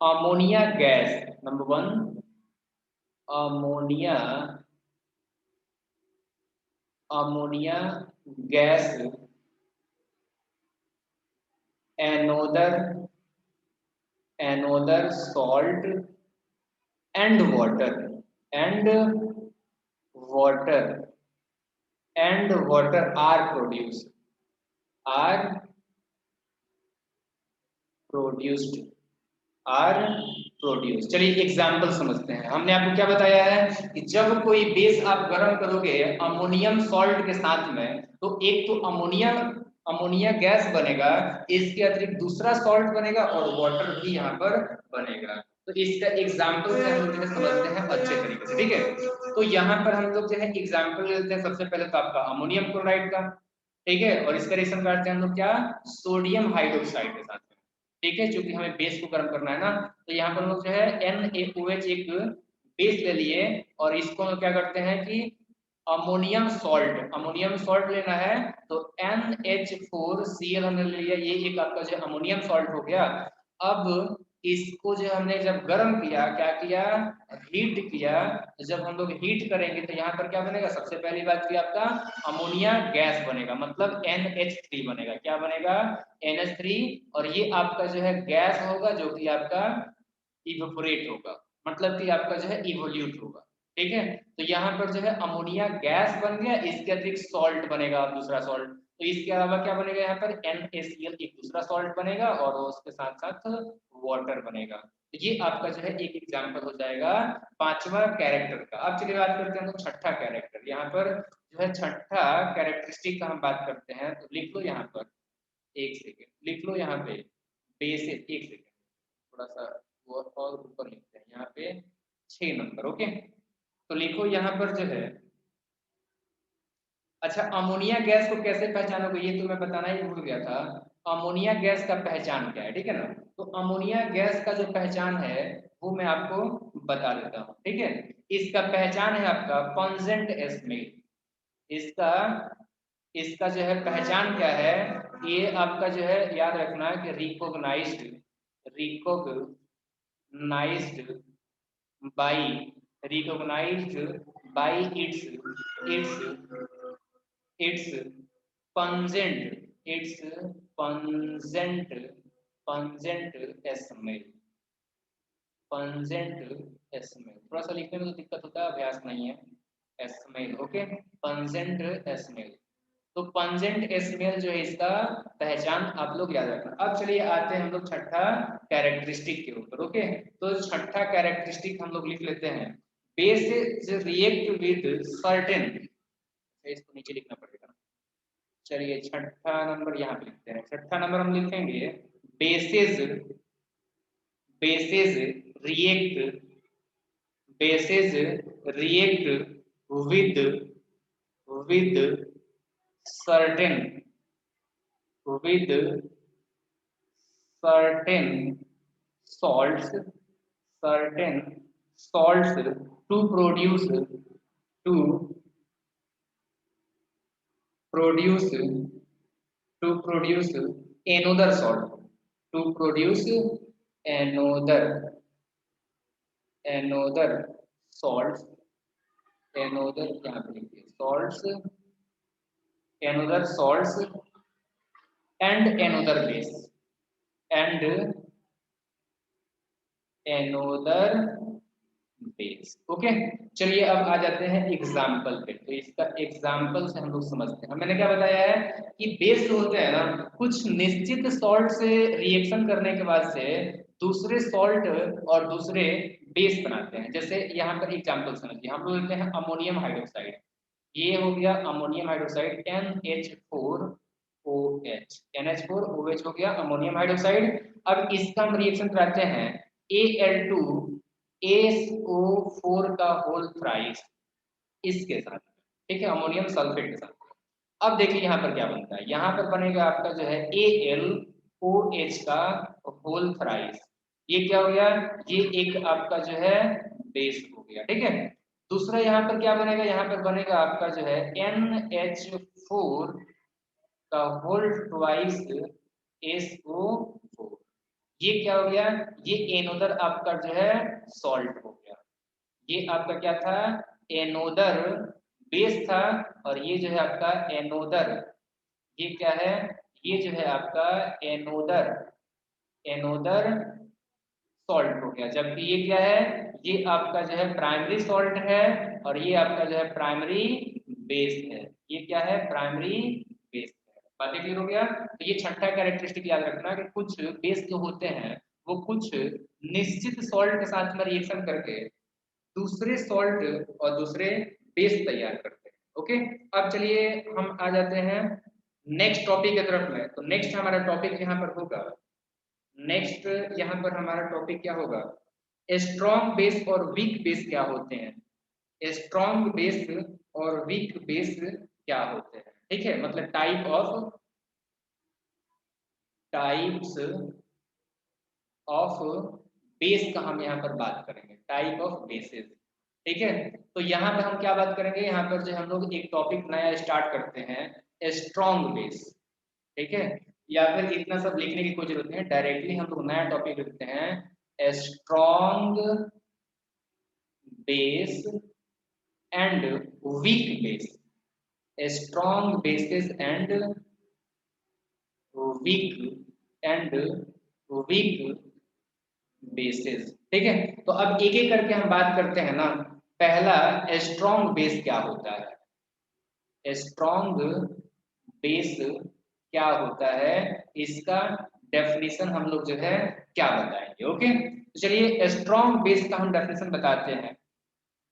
ammonia gas, number one, ammonia ammonia gas, another salt and and water water are produced are produce. चलिए example समझते हैं। हमने आपको क्या बताया है कि जब कोई बेस आप गर्म करोगे अमोनियम सॉल्ट के साथ में, तो एक तो अमोनिया अमोनिया गैस बनेगा, इसके अतिरिक्त दूसरा सॉल्ट बनेगा और वाटर भी यहाँ पर बनेगा। तो इसका एग्जाम्पल से हम लोग जो है समझते हैं अच्छे तरीके से, ठीक है। तो यहाँ पर हम लोग जो है एग्जाम्पल लेते हैं। सबसे पहले तो आपका अमोनियम क्लोराइड का, ठीक है, और इसका रिएक्शन करते हैं हम लोग क्या, सोडियम हाइड्रोक्साइड के साथ, ठीक है, क्योंकि हमें बेस को गर्म करना है ना। तो यहाँ पर हम लोग जो है NaOH एक बेस ले लिए, और इसको हम क्या करते हैं कि अमोनियम सॉल्ट लेना है, तो NH4Cl हमने ले लिया, ये एक आपका जो अमोनियम सॉल्ट हो गया। अब इसको जो हमने जब गर्म किया, क्या किया, हीट किया, तो जब हम लोग हीट करेंगे तो यहाँ पर क्या बनेगा, सबसे पहली बात की आपका अमोनिया गैस बनेगा, मतलब NH3 बनेगा। क्या बनेगा, NH3, और ये आपका जो है गैस होगा जो कि आपका इवेपोरेट होगा, मतलब कि आपका जो है इवोल्यूट होगा, ठीक है। तो यहाँ पर जो है अमोनिया गैस बन गया, इसके अतिरिक्त सॉल्ट बनेगा, दूसरा सॉल्ट। तो इसके अलावा क्या बनेगा, यहाँ पर NaCl एक दूसरा सॉल्ट बनेगा, और उसके साथ साथ वाटर बनेगा। तो ये आपका जो है एक एग्जाम्पल हो जाएगा पांचवा कैरेक्टर का। अब चलिए बात करते हैं तो छठा कैरेक्टर। यहाँ पर जो है छठा कैरेक्टरिस्टिक का हम बात करते हैं, तो लिख लो यहाँ पर, एक सेकेंड लिख लो यहाँ पे, बेसिस, एक सेकेंड थोड़ा सा वो और ऊपर लिखते हैं यहाँ पे 6 नंबर, ओके। तो लिखो यहाँ पर जो है, अच्छा अमोनिया गैस को कैसे पहचानोगे, ये तो मैं बताना ही भूल गया था। अमोनिया गैस का पहचान क्या है, ठीक है ना। तो अमोनिया गैस का जो पहचान है वो मैं आपको बता देता हूँ, ठीक है। इसका पहचान है आपका पंजेंट स्मेल। इसका इसका जो है पहचान क्या है, ये आपका जो है याद रखना कि recognised by by its its pungent its pungent pungent smell pungent smell. थोड़ा सा लिखने में तो दिक्कत होता है, अभ्यास नहीं है। Smell, okay, pungent smell. तो पंजेंट स्मेल जो है इसका पहचान आप लोग याद रखना। अब चलिए आते हैं हम लोग छठा कैरेक्टरिस्टिक के ऊपर, ओके। तो छठा कैरेक्टरिस्टिक हम लोग लिख लेते हैं, बेस रिएक्ट विद सर्टेन, इसको नीचे लिखना पड़ेगा। चलिए छठा नंबर यहाँ पे लिखते हैं। छठा नंबर हम लिखेंगे bases bases react bases react with with certain with certain salts certain salts to produce to produce to produce another salt, to produce another another salts, another यहाँ पे लिखिए salts, another salts and another base and another base. Okay, चलिए अब आ जाते हैं example पे। तो इसका एग्जाम्पल से हम लोग समझते हैं। मैंने क्या बताया है कि बेस जो होते हैं ना, कुछ निश्चित सॉल्ट से रिएक्शन करने के बाद से दूसरे सॉल्ट और दूसरे बेस बनाते हैं। जैसे यहाँ पर एग्जाम्पल समझिए, हम लोग लेते हैं अमोनियम हाइड्रोक्साइड। ये हो गया अमोनियम हाइड्रोक्साइड NH4OH, NH4OH हो गया अमोनियम हाइड्रोक्साइड। अब इसका हम रिएक्शन कराते हैं Al2SO4 का होल थ्राइस इसके साथ, ठीक है, अमोनियम सल्फेट के साथ। अब देखिए यहाँ पर क्या बनता है, यहाँ पर बनेगा आपका जो है AlOH का होल थ्राइस। ये क्या हो गया, ये एक आपका जो है बेस हो गया, ठीक है। दूसरा यहाँ पर क्या बनेगा, यहाँ पर बनेगा आपका जो है NH4 का होल ट्वाइस SO4। ये क्या हो गया, ये एनोदर आपका जो है सॉल्ट हो गया। ये आपका क्या था, एनोदर बेस था, और ये जो है आपका एनोदर, ये क्या है, ये जो है आपका एनोदर एनोदर सॉल्ट हो गया। जबकि ये क्या है, ये आपका जो है प्राइमरी सॉल्ट है, और ये आपका जो है प्राइमरी बेस है। ये क्या है, प्राइमरी बेस है। बातें क्लियर हो गया। तो ये छठा कैरेक्टरिस्टिक याद रखना कि कुछ बेस जो होते हैं वो कुछ निश्चित सॉल्ट के साथ में रिएक्शन करके दूसरे सॉल्ट और दूसरे बेस तैयार करते हैं। ओके, अब चलिए हम आ जाते हैं नेक्स्ट टॉपिक की तरफ में। तो नेक्स्ट हमारा टॉपिक यहाँ पर होगा, नेक्स्ट यहाँ पर हमारा टॉपिक क्या होगा, स्ट्रॉन्ग बेस और वीक बेस क्या होते हैं। स्ट्रॉन्ग बेस और वीक बेस क्या होते हैं, ठीक है, मतलब टाइप्स ऑफ बेस का हम यहाँ पर बात करेंगे, टाइप ऑफ बेसेस, ठीक है। तो यहाँ पे हम क्या बात करेंगे, यहाँ पर जो हम लोग एक टॉपिक नया स्टार्ट करते हैं, स्ट्रॉन्ग बेस, ठीक है। या फिर इतना सब लिखने की कोई जरूरत नहीं है, डायरेक्टली हम लोग नया टॉपिक लिखते हैं, strong base and weak base, strong bases and weak and weak bases, ठीक है। तो अब एक एक करके हम बात करते हैं ना। पहला, स्ट्रॉन्ग बेस क्या होता है, स्ट्रॉन्ग बेस क्या होता है, इसका डेफिनेशन हम लोग जो है क्या बताएंगे। ओके, तो चलिए स्ट्रॉन्ग बेस का हम डेफिनेशन बताते हैं,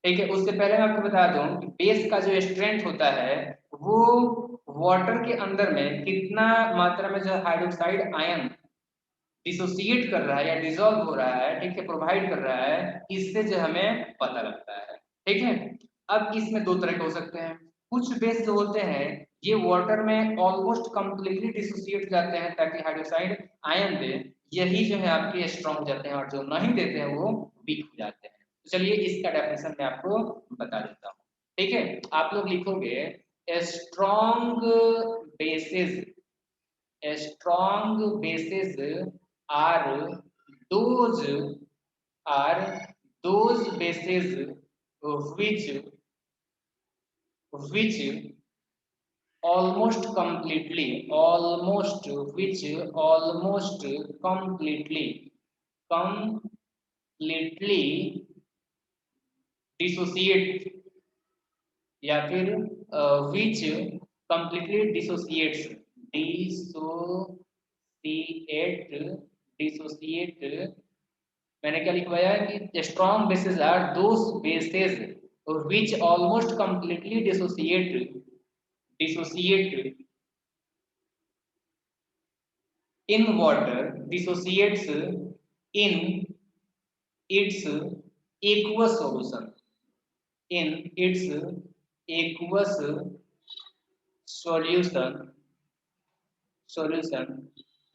ठीक है। उससे पहले मैं आपको बता दूं कि बेस का जो स्ट्रेंथ होता है वो वाटर के अंदर में कितना मात्रा में जो हाइड्रोक्साइड आयन डिसोसिएट कर रहा है या डिसॉल्व हो रहा है, ठीक है, प्रोवाइड कर रहा है, इससे जो हमें पता लगता है, ठीक है। अब इसमें दो तरह के हो सकते हैं। कुछ बेस जो होते हैं ये वाटर में ऑलमोस्ट कंप्लीटली डिसोसिएट जाते हैं ताकि हाइड्रोक्साइड आयन दे, यही जो है आपके स्ट्रॉन्ग हो जाते हैं, और जो नहीं देते हैं वो वीक हो जाते हैं। तो चलिए इसका डेफिनेशन मैं आपको बता देता हूँ, ठीक है। आप लोग लिखोगे strong bases, strong bases are those are those bases which almost completely almost which almost completely dissociate, या फिर which completely dissociates dissociate, मैंने क्या लिखवाया है कि strong bases are those bases which almost completely dissociate in water, dissociates in its aqueous solution, in its aqueous solution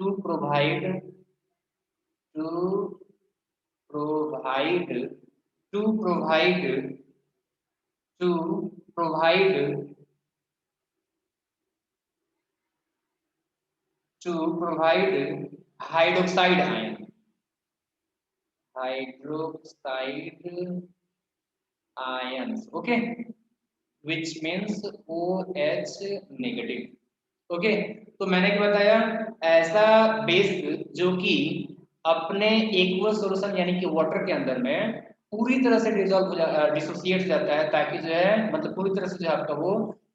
to to provide to provide to provide hydroxide ion, hydroxide ions, okay, which means OH negative, okay. तो मैंने क्या बताया, ऐसा base जो कि अपने aqueous solution यानी कि वाटर के अंदर में पूरी तरह से डिसॉल्व हो डिसोसिएट जाता है, ताकि जो है मतलब पूरी तरह से जो है आपका वो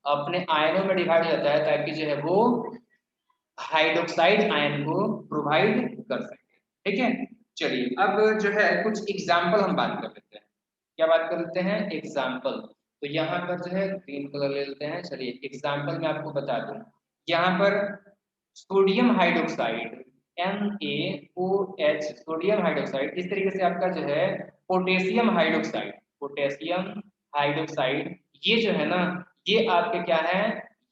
अपने आयनों में डिवाइड हो जाता है, ताकि जो है वो हाइड्रोक्साइड आयन को प्रोवाइड कर सके, ठीक है। चलिए अब जो है कुछ एग्जाम्पल हम बात कर लेते हैं। क्या बात कर लेते हैं, एग्जाम्पल। तो यहाँ पर जो है ग्रीन कलर ले लेते हैं। चलिए एग्जाम्पल मैं आपको बता दूं, यहाँ पर sodium hydroxide NaOH, sodium hydroxide, इस तरीके से आपका जो है पोटेशियम हाइड्रोक्साइड, पोटेशियम हाइड्रोक्साइड, ये जो है ना, ये आपके क्या है,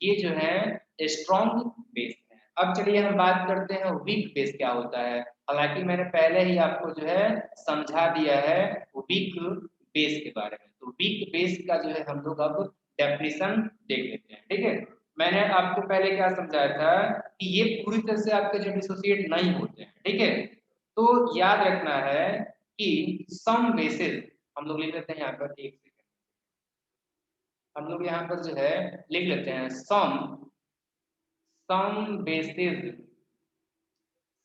ये जो है स्ट्रॉन्ग बेस है। अब चलिए हम बात करते हैं वीक बेस क्या होता है। हालांकि मैंने पहले ही आपको जो है समझा दिया है वीक बेस के बारे में। तो वीक बेस का जो है हम लोग अब डेफिनेशन देख लेते हैं, ठीक है। मैंने आपको पहले क्या समझाया था कि ये पूरी तरह से आपके जो डिसोसिएट नहीं होते हैं, ठीक है। तो याद रखना है कि सम बेसिस, हम लोग लिख लेते हैं यहाँ पर, एक सेकंड, हम लोग यहाँ पर जो है लिख लेते हैं some bases,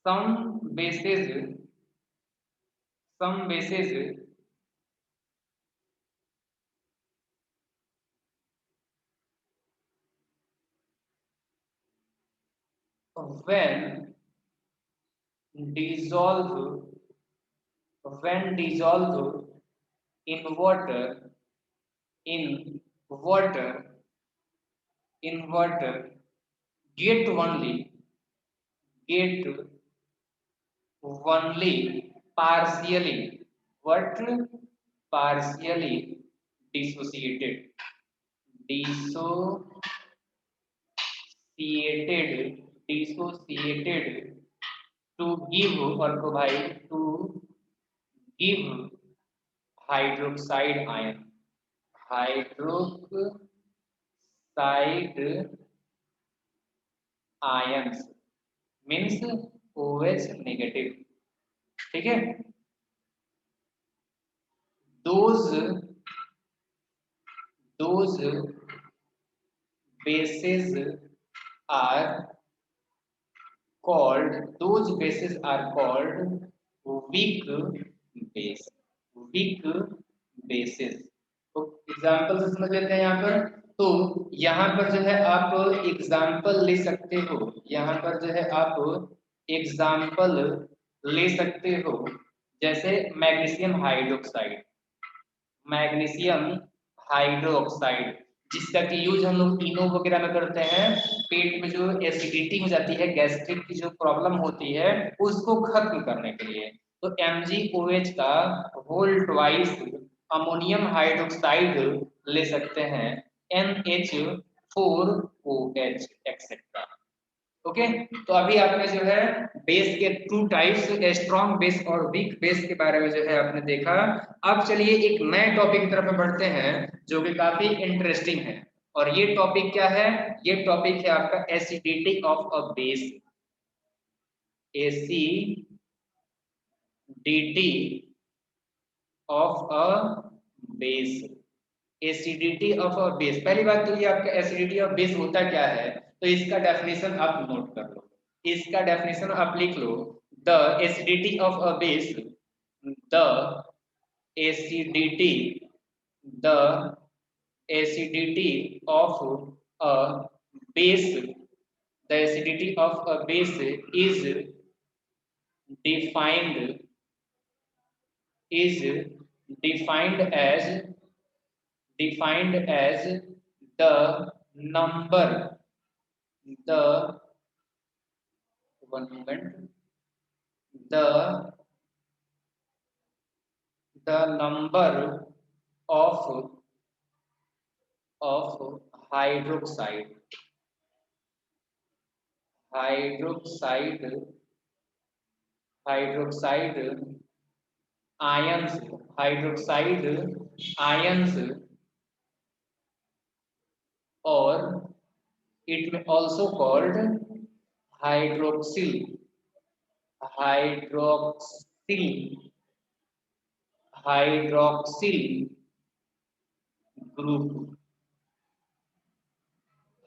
some bases, some bases when dissolve, when dissolve in water, in water, in water, get only, get only partially, what, partially dissociated, dissociated, dissociated to give or provide, to give hydroxide ion, hydroxide ions means OH negative, ठीक है। those those bases are called, those bases are called weak base, weak bases। तो example से समझ लेते हैं यहाँ पर। तो यहाँ पर जो है आप एग्जाम्पल ले सकते हो, यहाँ पर जो है आप एग्जाम्पल ले सकते हो, जैसे मैग्नीशियम हाइड्रोक्साइड, मैग्नीशियम हाइड्रोक्साइड, जिसका कि यूज हम लोग इनो वगैरह में करते हैं। पेट में जो एसिडिटी हो जाती है, गैस्ट्रिक की जो प्रॉब्लम होती है, उसको खत्म करने के लिए। तो MgOH का होल ट्वाइस अमोनियम हाइड्रोक्साइड ले सकते हैं, NH4OH एक्सेट्रा, ओके। तो अभी आपने जो है बेस के टू टाइप्स, स्ट्रॉन्ग बेस और वीक बेस के बारे में जो है आपने देखा। अब चलिए एक नए टॉपिक की तरफ बढ़ते हैं जो कि काफी इंटरेस्टिंग है। और ये टॉपिक क्या है, ये टॉपिक है आपका acidity of a base, acidity of a base, acidity of a base. पहली बात तो ये आपका एसिडिटी ऑफ बेस होता क्या है, तो इसका डेफिनेशन आप नोट कर लो, इसका डेफिनेशन आप लिख लो। The acidity of a base, the acidity, the acidity of a base, the acidity of a base is defined, is defined as, defined as the number, the, one moment, the number of of hydroxide, hydroxide, hydroxide ions, hydroxide ions, or it may also called hydroxyl hydroxyl hydroxyl group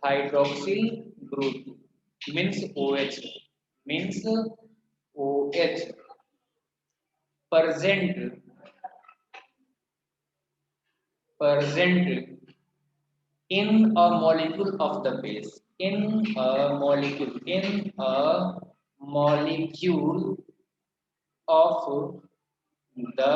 hydroxyl group means OH means OH present present in a molecule of the base in a molecule of the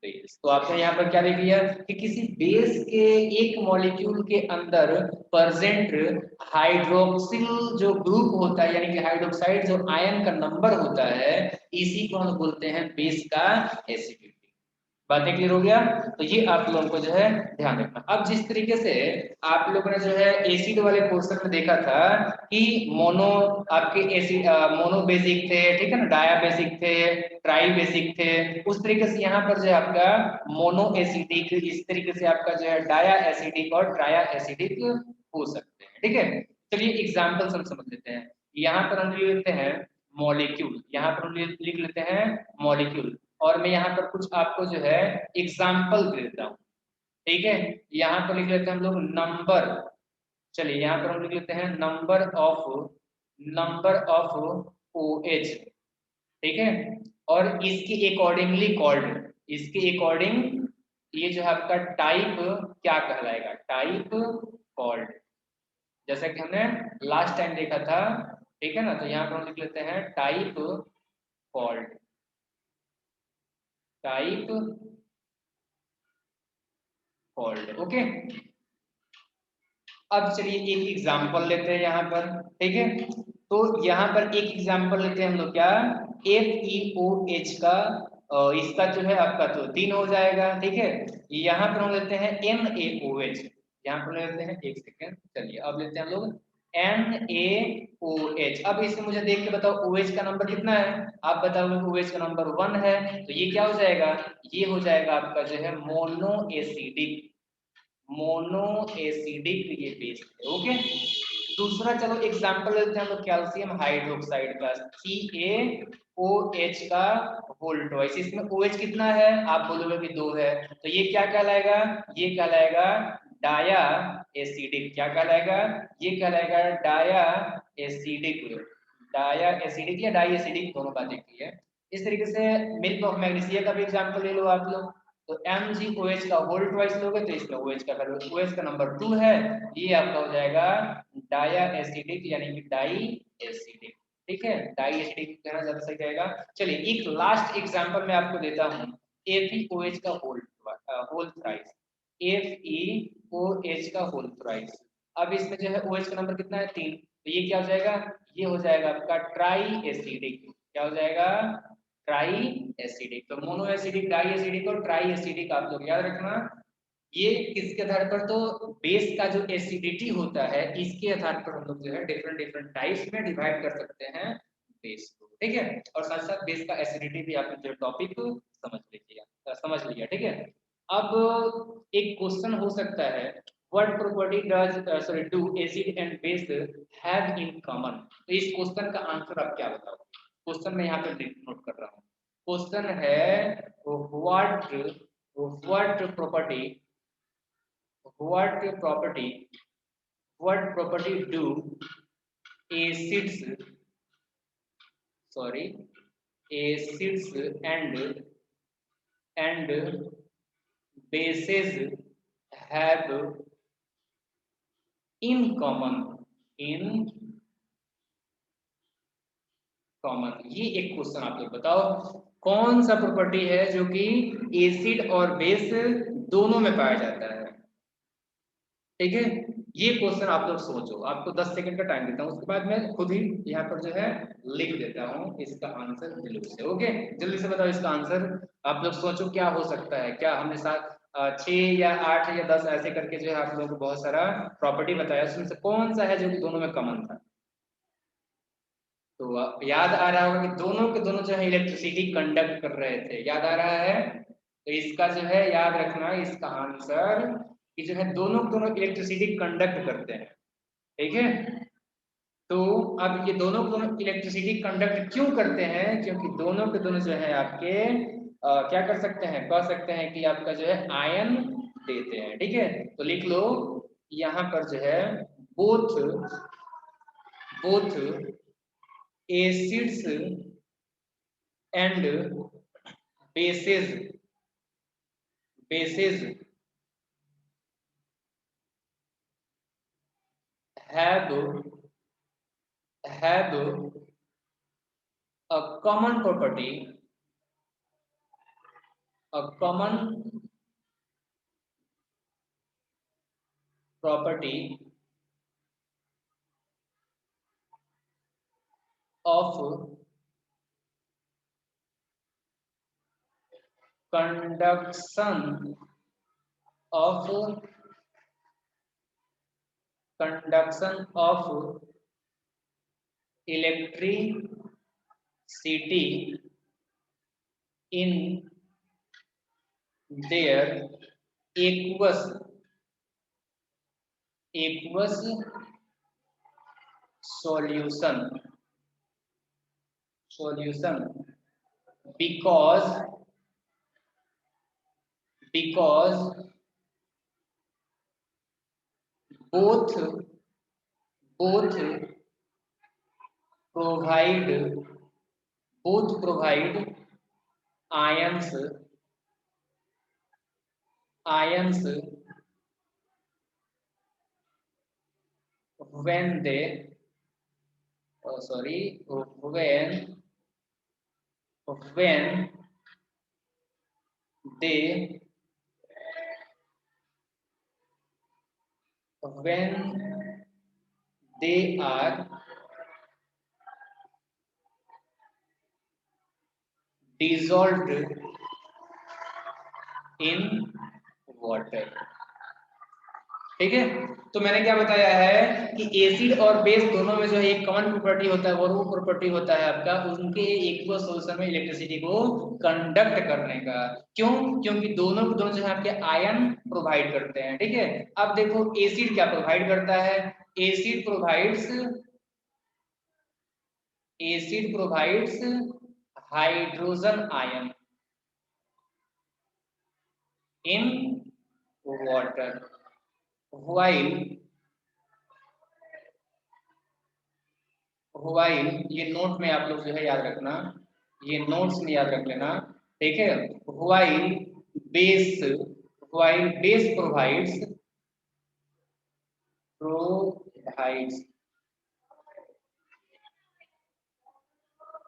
base. तो आपने यहाँ पर क्या देख लिया कि किसी base के एक मॉलिक्यूल के अंदर प्रेजेंट हाइड्रोक्सिल जो ग्रुप होता है यानी कि हाइड्रोक्साइड जो आयन का नंबर होता है इसी को हम बोलते हैं बेस का एसिडिटी। बातें क्लियर हो गया? तो ये आप लोगों को जो है ध्यान रखना। अब जिस तरीके से आप लोगों ने जो है एसिड वाले पोर्शन में देखा था कि मोनो आपके एसिड मोनो बेसिक थे, ठीक है ना, डाया बेसिक थे, ट्राई बेसिक थे, उस तरीके से यहाँ पर जो है आपका मोनो एसिडिक, इस तरीके से आपका जो है डाया एसिडिक और ट्राया एसिडिक हो सकते हैं। ठीक है, चलिए एग्जाम्पल्स हम समझ लेते हैं। यहाँ पर हम लिख लेते हैं मॉलिक्यूल, यहाँ पर हम लिख लेते हैं मॉलिक्यूल, और मैं यहाँ पर कुछ आपको जो है एग्जाम्पल दे देता हूँ। ठीक है, यहाँ पर लिख लेते हैं हम लोग नंबर। चलिए यहाँ पर हम लिख लेते हैं नंबर ऑफ OH। ठीक है, और इसके अकॉर्डिंगली कॉल्ड, इसके अकॉर्डिंग ये जो है आपका टाइप क्या कहलाएगा, टाइप कॉल्ड, जैसा कि हमने लास्ट टाइम देखा था। ठीक है ना, तो यहाँ पर हम लिख लेते हैं type called, type called. Okay, अब चलिए एक एग्जांपल लेते हैं यहाँ पर। ठीक है, तो यहाँ पर एक एग्जांपल लेते हैं हम लोग, क्या, FeOH का इसका जो है आपका तो 3 हो जाएगा। ठीक है, यहाँ पर हम लेते हैं NaOH, यहाँ पर लेते हैं, एक सेकेंड, चलिए अब लेते हैं हम लोग NaOH। अब इसमें मुझे देख के बताओ OH का नंबर कितना है, आप बताओगे OH का नंबर 1 है, तो ये क्या हो जाएगा, ये हो जाएगा आपका जो है मोनो एसिडिक, मोनो एसिडिक ये बेस है। ओके, दूसरा चलो एग्जांपल लेते हैं हम लोग कैल्शियम हाइड्रोक्साइड का, CaOH का होल ट्वाइस। इसमें OH कितना है, आप बोलोगे कि 2 है, तो ये क्या कहलाएगा, ये कहलाएगा डाया एसिडिक। क्या कहलाएगा, ये कहलाएगा डाया एसिडिक, डाया एसिडिक या डाई एसिडिक, दोनों बातें की है। इस तरीके से मिल्क ऑफ मैग्नीशिया का भी एग्जांपल ले लो आप लोग, तो MgOH का होल ट्वाइस लोगे तो इसमें OH का OH का नंबर 2 है, ये आपका हो जाएगा डाया एसिडिक यानी कि डाई एसिडिक। ठीक है, डाई एसिडिक कहना ज्यादा सही रहेगा। चलिए एक लास्ट एग्जांपल मैं आपको देता हूँ, FeOH का होल थ्राइस, FeOH का होल थ्राइस। अब इसमें जो है OH का नंबर कितना है, 3, तो ये क्या हो जाएगा, ये हो जाएगा आपका ट्राई एसिडिक। क्या हो जाएगा, ट्राई एसिडिक। तो मोनो एसिडिक, डाई एसिडिक और ट्राई एसिडिक आप लोग याद रखना, ये किसके आधार पर, तो बेस का जो एसिडिटी होता है इसके आधार पर हम लोग जो है डिफरेंट डिफरेंट टाइप्स में डिवाइड कर सकते हैं बेस को। ठीक है, और साथ साथ बेस का एसिडिटी भी आपने जो टॉपिक समझ लिया। ठीक है, अब एक क्वेश्चन हो सकता है, what property do acid and base have in common. तो इस क्वेश्चन का आंसर आप क्या बताओ, क्वेश्चन मैं यहाँ पे नोट कर रहा हूँ। क्वेश्चन है what what property what property what property do acids acids and bases have in common। ये एक क्वेश्चन आप लोग बताओ, कौन सा प्रॉपर्टी है जो कि एसिड और बेस दोनों में पाया जाता है। ठीक है, ये क्वेश्चन आप लोग सोचो, आपको 10 सेकंड का टाइम देता हूँ, उसके बाद मैं खुद ही यहाँ पर जो है लिख देता हूँ इसका आंसर जल्दी से। ओके, जल्दी से बताओ इसका आंसर, आप लोग सोचो क्या हो सकता है। क्या हमने 6 या 8 या 10 ऐसे करके जो है आप लोगों को बहुत सारा प्रॉपर्टी बताया, उसमें से कौन सा है जो कि दोनों में कॉमन था। तो याद आ रहा होगा कि दोनों के दोनों जो है इलेक्ट्रिसिटी कंडक्ट कर रहे थे, याद आ रहा है, तो इसका जो है याद रखना, इसका आंसर कि जो है दोनों इलेक्ट्रिसिटी कंडक्ट करते हैं। ठीक है, तो अब ये दोनों को दोनों इलेक्ट्रिसिटी कंडक्ट क्यों करते हैं? क्योंकि दोनों के दोनों जो है आपके क्या कर सकते हैं, कह सकते हैं कि आपका जो है आयन देते हैं। ठीक है, तो लिख लो यहाँ पर जो है both both acids and bases basis have have a common property of conduction of electricity in their aqueous solution because both both provide provide ions ions when they sorry when they when they are dissolved in water। ठीक है, तो मैंने क्या बताया है कि acid और base दोनों में जो है एक कॉमन प्रॉपर्टी होता है, वो प्रॉपर्टी होता है आपका उनके एक्वस सोल्यूशन में इलेक्ट्रिसिटी को कंडक्ट करने का। क्यों? क्योंकि दोनों के दोनों जो है आपके आयन प्रोवाइड करते हैं। ठीक है, अब देखो एसिड क्या प्रोवाइड करता है? Acid provides hydrogen ion in water while ये नोट में आप लोग जो है याद रखना, ये नोट्स में याद रख लेना। ठीक है, while base provides provides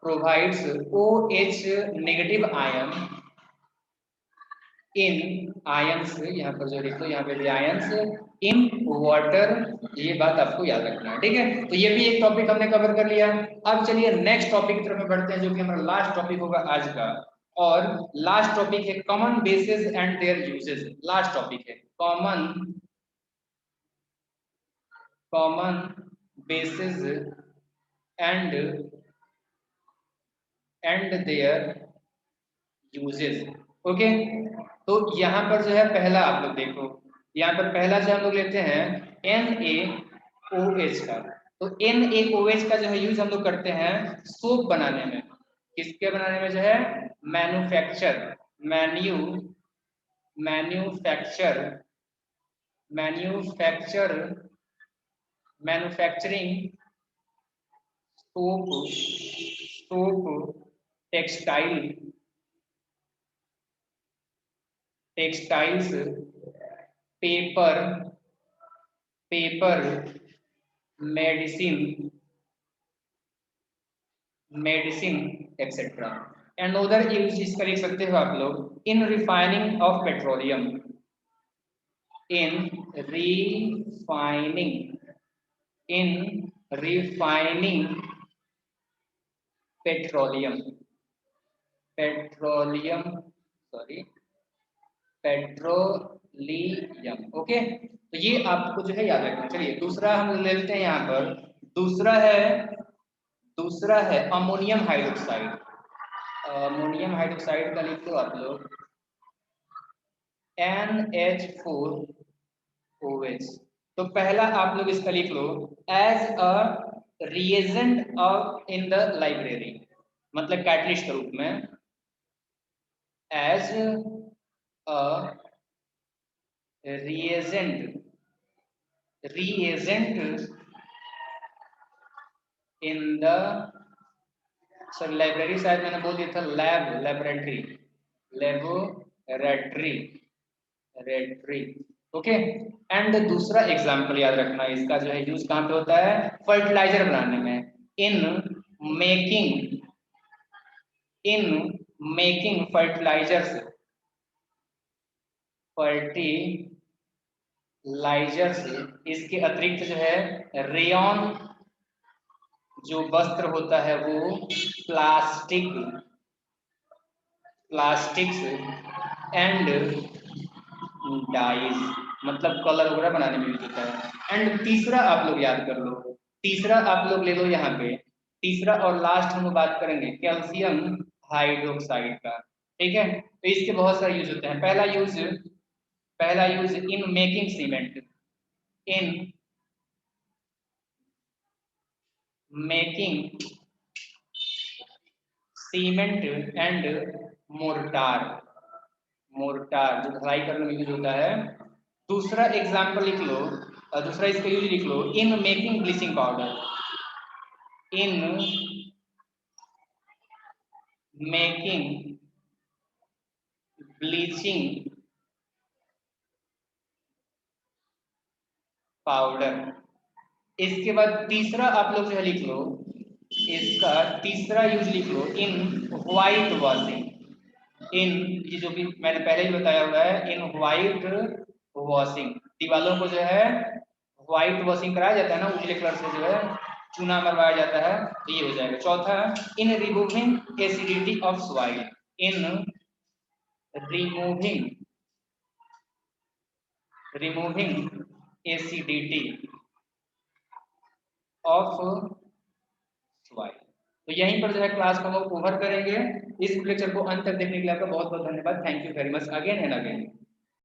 provides OH negative ion इन आयंस, यहाँ पर जो लिख लो यहाँ पे भी आयंस इन वाटर, ये बात आपको याद रखना है। ठीक है, तो ये भी एक टॉपिक हमने कवर कर लिया। अब चलिए नेक्स्ट टॉपिक की तरफ बढ़ते हैं, जो कि हमारा लास्ट टॉपिक होगा आज का। और लास्ट टॉपिक है common bases and their uses. Last topic है common bases and their uses. Okay, तो यहाँ पर जो है पहला आप लोग देखो, यहाँ पर पहला जो हम लोग लेते हैं NaOH का। तो NaOH का जो है यूज हम लोग करते हैं सोप बनाने में। किसके बनाने में जो है? Manufacturing soap textiles paper medicine etcetera. And उधर यूज इसका लिख सकते हो आप लोग in refining of petroleum, in refining petroleum petroleum. Okay, तो ये आपको जो है याद रखना। चलिए दूसरा हम ले लेते हैं यहाँ पर। दूसरा है अमोनियम हाइड्रोक्साइड। अमोनियम हाइड्रोक्साइड का लिख लो आप लोग NH4OH। तो पहला आप लोग इसका लिख लो as a reagent of in the library, मतलब कैटलिस्ट के रूप में, as a reagent in the, sorry library शायद मैंने बोल दिया था, लेबोरेटरी रेटरी। ओके। एंड दूसरा एग्जांपल याद रखना, इसका जो है यूज कहाँ पे होता है, फर्टिलाइजर बनाने में, in making in making fertilisers, fertilisers. इसके अतिरिक्त जो है रेयन, जो वस्त्र होता है वो प्लास्टिक्स एंड डाइज, मतलब कलर वगैरह बनाने में यूज होता है। एंड तीसरा आप लोग याद कर लो, तीसरा आप लोग ले लो यहाँ पे, तीसरा और लास्ट हम बात करेंगे कैल्शियम हाइड्रोक्साइड का। ठीक है, तो इसके बहुत सारे यूज होते हैं। पहला use in making cement, in making cement and mortar, mortar जो ढलाई करने में यूज होता है। दूसरा एग्जाम्पल लिख लो, दूसरा इसका यूज लिख लो, in making bleaching powder, in making bleaching powder. इसके बाद तीसरा आप लोग जो है लिख लो, इसका तीसरा यूज लिख लो, इन व्हाइट वॉशिंग, इन, ये जो भी मैंने पहले ही बताया हुआ है, इन व्हाइट वॉशिंग, दीवालों को जो है व्हाइट वॉशिंग कराया जाता है ना, उजले कलर से जो है चूना मरवाया जाता है, तो ये हो जाएगा। चौथा, इन removing acidity of soil, in removing acidity of soil. तो यहीं पर जो है क्लास को हम ओवर करेंगे। इस लेक्चर को अंत तक देखने के लिए आपका बहुत बहुत धन्यवाद। Thank you very much again and again.